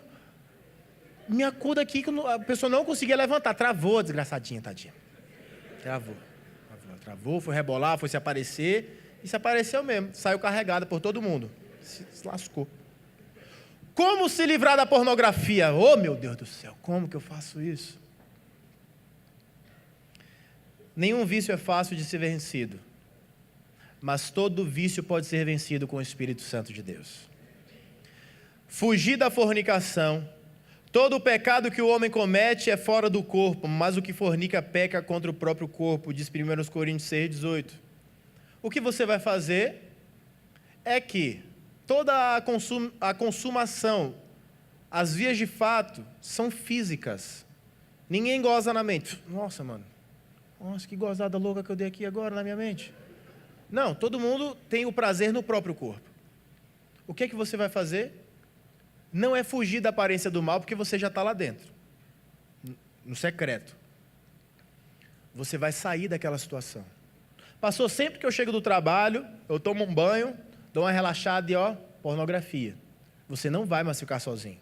me acuda aqui, que a pessoa não conseguia levantar. Travou a desgraçadinha, tadinha. Travou, foi rebolar, foi se aparecer. E se apareceu mesmo. Saiu carregada por todo mundo. Se lascou. Como se livrar da pornografia? Oh, meu Deus do céu, como que eu faço isso? Nenhum vício é fácil de ser vencido. Mas todo vício pode ser vencido com o Espírito Santo de Deus. Fugir da fornicação. Todo o pecado que o homem comete é fora do corpo, mas o que fornica peca contra o próprio corpo, diz 1 Coríntios 6,18. O que você vai fazer é que toda a consumação, as vias de fato, são físicas. Ninguém goza na mente. Nossa, mano. Nossa, que gozada louca que eu dei aqui agora na minha mente. Não, todo mundo tem o prazer no próprio corpo. O que é que você vai fazer? Não é fugir da aparência do mal, porque você já está lá dentro, no secreto. Você vai sair daquela situação. Passou sempre que eu chego do trabalho, eu tomo um banho, dou uma relaxada e pornografia. Você não vai mais ficar sozinho.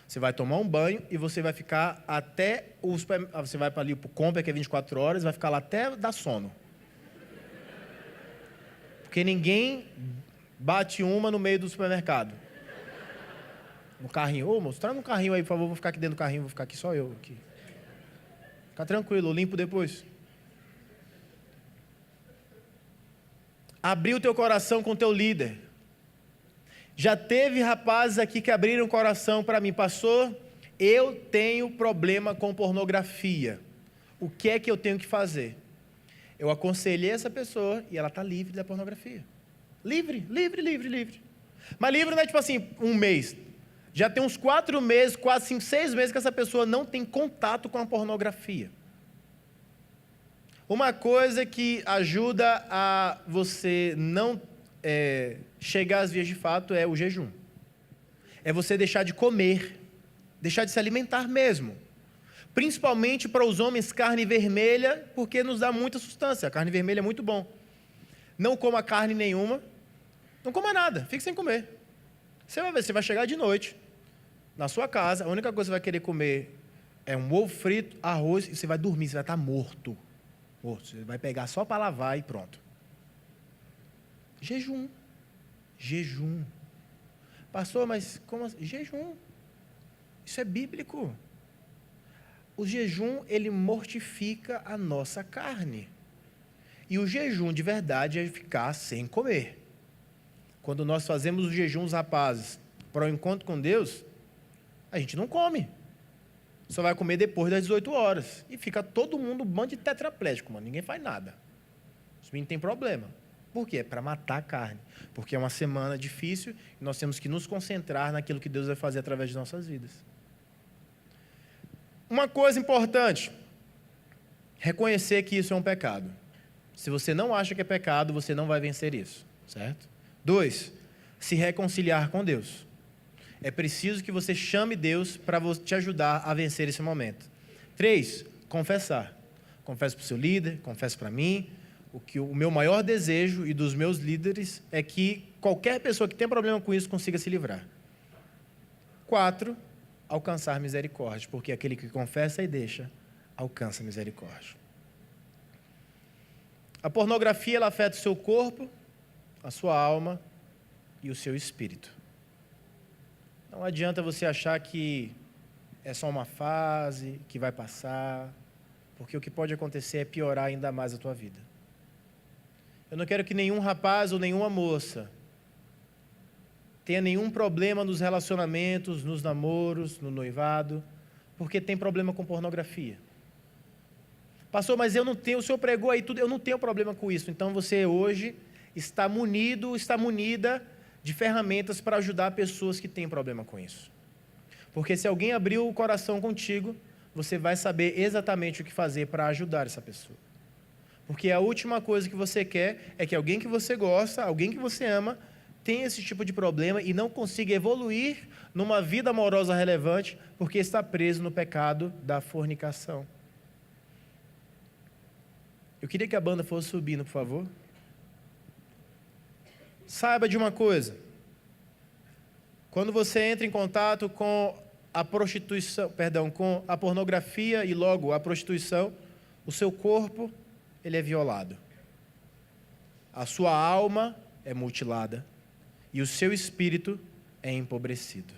Você vai tomar um banho e você vai ficar até você vai para ali para o Compra, que é 24 horas, vai ficar lá até dar sono. Porque ninguém bate uma no meio do supermercado. No carrinho. Ô, moço, traz um carrinho aí, por favor, vou ficar aqui dentro do carrinho, vou ficar aqui só eu. Aqui. Fica tranquilo, eu limpo depois. Abrir o teu coração com o teu líder. Já teve rapazes aqui que abriram o coração para mim, pastor, eu tenho problema com pornografia. O que é que eu tenho que fazer? Eu aconselhei essa pessoa e ela está livre da pornografia. Livre. Mas livre não é tipo assim, um mês. Já tem uns 4 meses, quase 5, 6 meses que essa pessoa não tem contato com a pornografia. Uma coisa que ajuda a você não chegar às vias de fato é o jejum. É você deixar de comer, deixar de se alimentar mesmo. Principalmente para os homens, carne vermelha, porque nos dá muita sustância. A carne vermelha é muito bom. Não coma carne nenhuma, não coma nada, fique sem comer. Você vai ver, você vai chegar de noite na sua casa, a única coisa que você vai querer comer é um ovo frito, arroz, e você vai dormir, você vai estar morto. Você vai pegar só para lavar e pronto. Jejum. Pastor, mas como assim? Jejum. Isso é bíblico. O jejum, ele mortifica a nossa carne. E o jejum de verdade é ficar sem comer. Quando nós fazemos os jejuns, rapazes, para o encontro com Deus, a gente não come. Só vai comer depois das 18 horas. E fica todo mundo um bando de tetraplégico, mano. Ninguém faz nada. Os meninos têm problema. Por quê? É para matar a carne. Porque é uma semana difícil e nós temos que nos concentrar naquilo que Deus vai fazer através de nossas vidas. Uma coisa importante, reconhecer que isso é um pecado. Se você não acha que é pecado, você não vai vencer isso, certo? 2, se reconciliar com Deus. É preciso que você chame Deus para te ajudar a vencer esse momento. 3, confessar. Confesse para o seu líder, confesse para mim. O meu maior desejo e dos meus líderes é que qualquer pessoa que tenha problema com isso consiga se livrar. 4, alcançar misericórdia, porque aquele que confessa e deixa, alcança misericórdia. A pornografia, ela afeta o seu corpo, a sua alma e o seu espírito. Não adianta você achar que é só uma fase, que vai passar, porque o que pode acontecer é piorar ainda mais a tua vida. Eu não quero que nenhum rapaz ou nenhuma moça tenha nenhum problema nos relacionamentos, nos namoros, no noivado, porque tem problema com pornografia. Pastor, mas eu não tenho, o senhor pregou aí tudo, eu não tenho problema com isso. Então você hoje está munida de ferramentas para ajudar pessoas que têm problema com isso. Porque se alguém abriu o coração contigo, você vai saber exatamente o que fazer para ajudar essa pessoa. Porque a última coisa que você quer é que alguém que você gosta, alguém que você ama, tenha esse tipo de problema e não consiga evoluir numa vida amorosa relevante, porque está preso no pecado da fornicação. Eu queria que a banda fosse subindo, por favor. Saiba de uma coisa. Quando você entra em contato com a prostituição, com a pornografia e logo a prostituição, o seu corpo, ele é violado. A sua alma é mutilada e o seu espírito é empobrecido.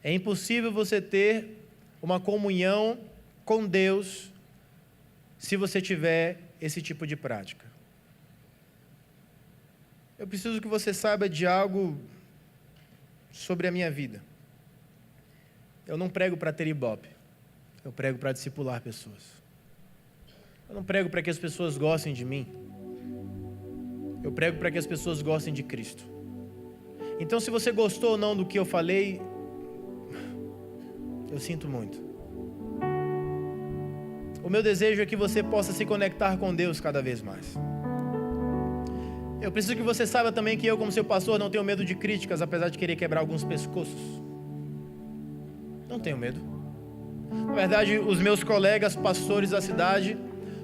É impossível você ter uma comunhão com Deus se você tiver esse tipo de prática. Eu preciso que você saiba de algo sobre a minha vida. Eu não prego para ter ibope. Eu prego para discipular pessoas. Eu não prego para que as pessoas gostem de mim. Eu prego para que as pessoas gostem de Cristo. Então, se você gostou ou não do que eu falei, eu sinto muito. O meu desejo é que você possa se conectar com Deus cada vez mais. Eu preciso que você saiba também que eu, como seu pastor, não tenho medo de críticas, apesar de querer quebrar alguns pescoços. Não tenho medo. Na verdade, os meus colegas pastores da cidade,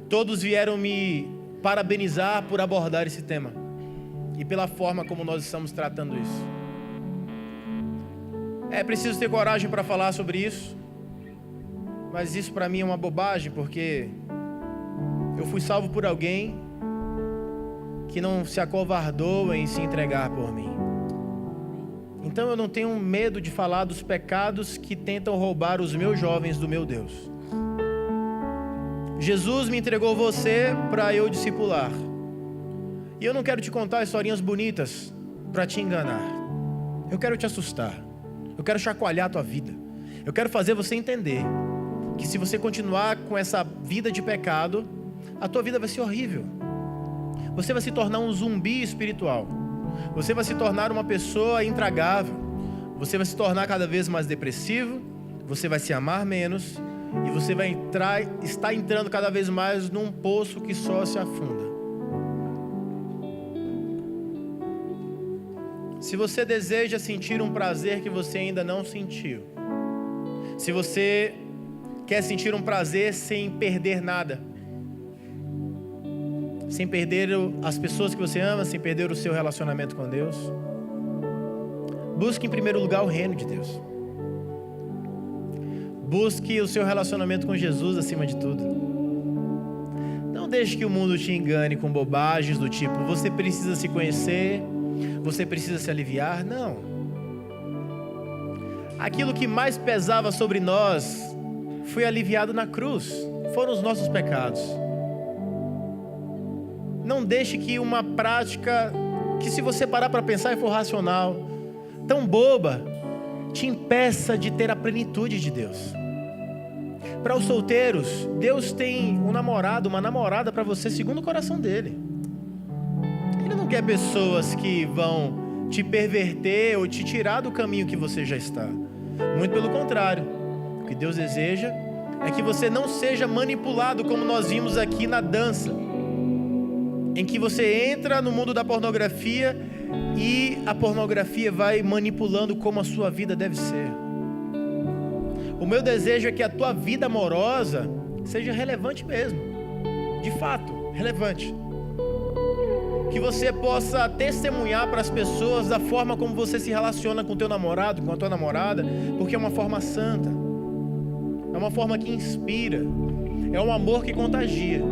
todos vieram me parabenizar por abordar esse tema e pela forma como nós estamos tratando isso. É preciso ter coragem para falar sobre isso, mas isso para mim é uma bobagem, porque eu fui salvo por alguém que não se acovardou em se entregar por mim. Então eu não tenho medo de falar dos pecados que tentam roubar os meus jovens do meu Deus. Jesus me entregou você para eu discipular. E eu não quero te contar historinhas bonitas para te enganar. Eu quero te assustar. Eu quero chacoalhar a tua vida. Eu quero fazer você entender que se você continuar com essa vida de pecado, a tua vida vai ser horrível. Você vai se tornar um zumbi espiritual. Você vai se tornar uma pessoa intragável. Você vai se tornar cada vez mais depressivo. Você vai se amar menos. E você vai estar entrando cada vez mais num poço que só se afunda. Se você deseja sentir um prazer que você ainda não sentiu, se você quer sentir um prazer sem perder nada, sem perder as pessoas que você ama, sem perder o seu relacionamento com Deus, busque em primeiro lugar o reino de Deus. Busque o seu relacionamento com Jesus acima de tudo. Não deixe que o mundo te engane com bobagens do tipo, você precisa se conhecer, você precisa se aliviar. Não. Aquilo que mais pesava sobre nós foi aliviado na cruz. Foram os nossos pecados. Não deixe que uma prática que, se você parar para pensar e for racional, tão boba, te impeça de ter a plenitude de Deus. Para os solteiros, Deus tem um namorado, uma namorada para você segundo o coração dele. Ele não quer pessoas que vão te perverter ou te tirar do caminho que você já está. Muito pelo contrário. O que Deus deseja é que você não seja manipulado, como nós vimos aqui na dança, em que você entra no mundo da pornografia e a pornografia vai manipulando como a sua vida deve ser. O meu desejo é que a tua vida amorosa seja relevante mesmo, de fato, relevante. Que você possa testemunhar para as pessoas da forma como você se relaciona com o teu namorado, com a tua namorada, porque é uma forma santa, é uma forma que inspira, é um amor que contagia.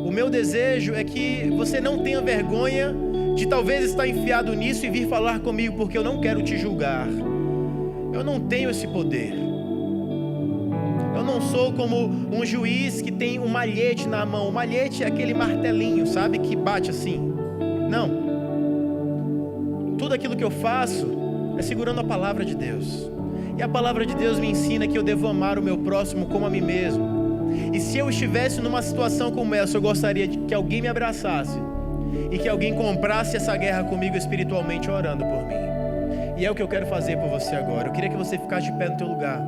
O meu desejo é que você não tenha vergonha de talvez estar enfiado nisso e vir falar comigo, porque eu não quero te julgar. Eu não tenho esse poder. Eu não sou como um juiz que tem um malhete na mão. O malhete é aquele martelinho, sabe? Que bate assim. Não. Tudo aquilo que eu faço é segurando a palavra de Deus. E a palavra de Deus me ensina que eu devo amar o meu próximo como a mim mesmo. E se eu estivesse numa situação como essa, eu gostaria de que alguém me abraçasse e que alguém comprasse essa guerra comigo espiritualmente, orando por mim. E é o que eu quero fazer por você agora. Eu queria que você ficasse de pé no teu lugar.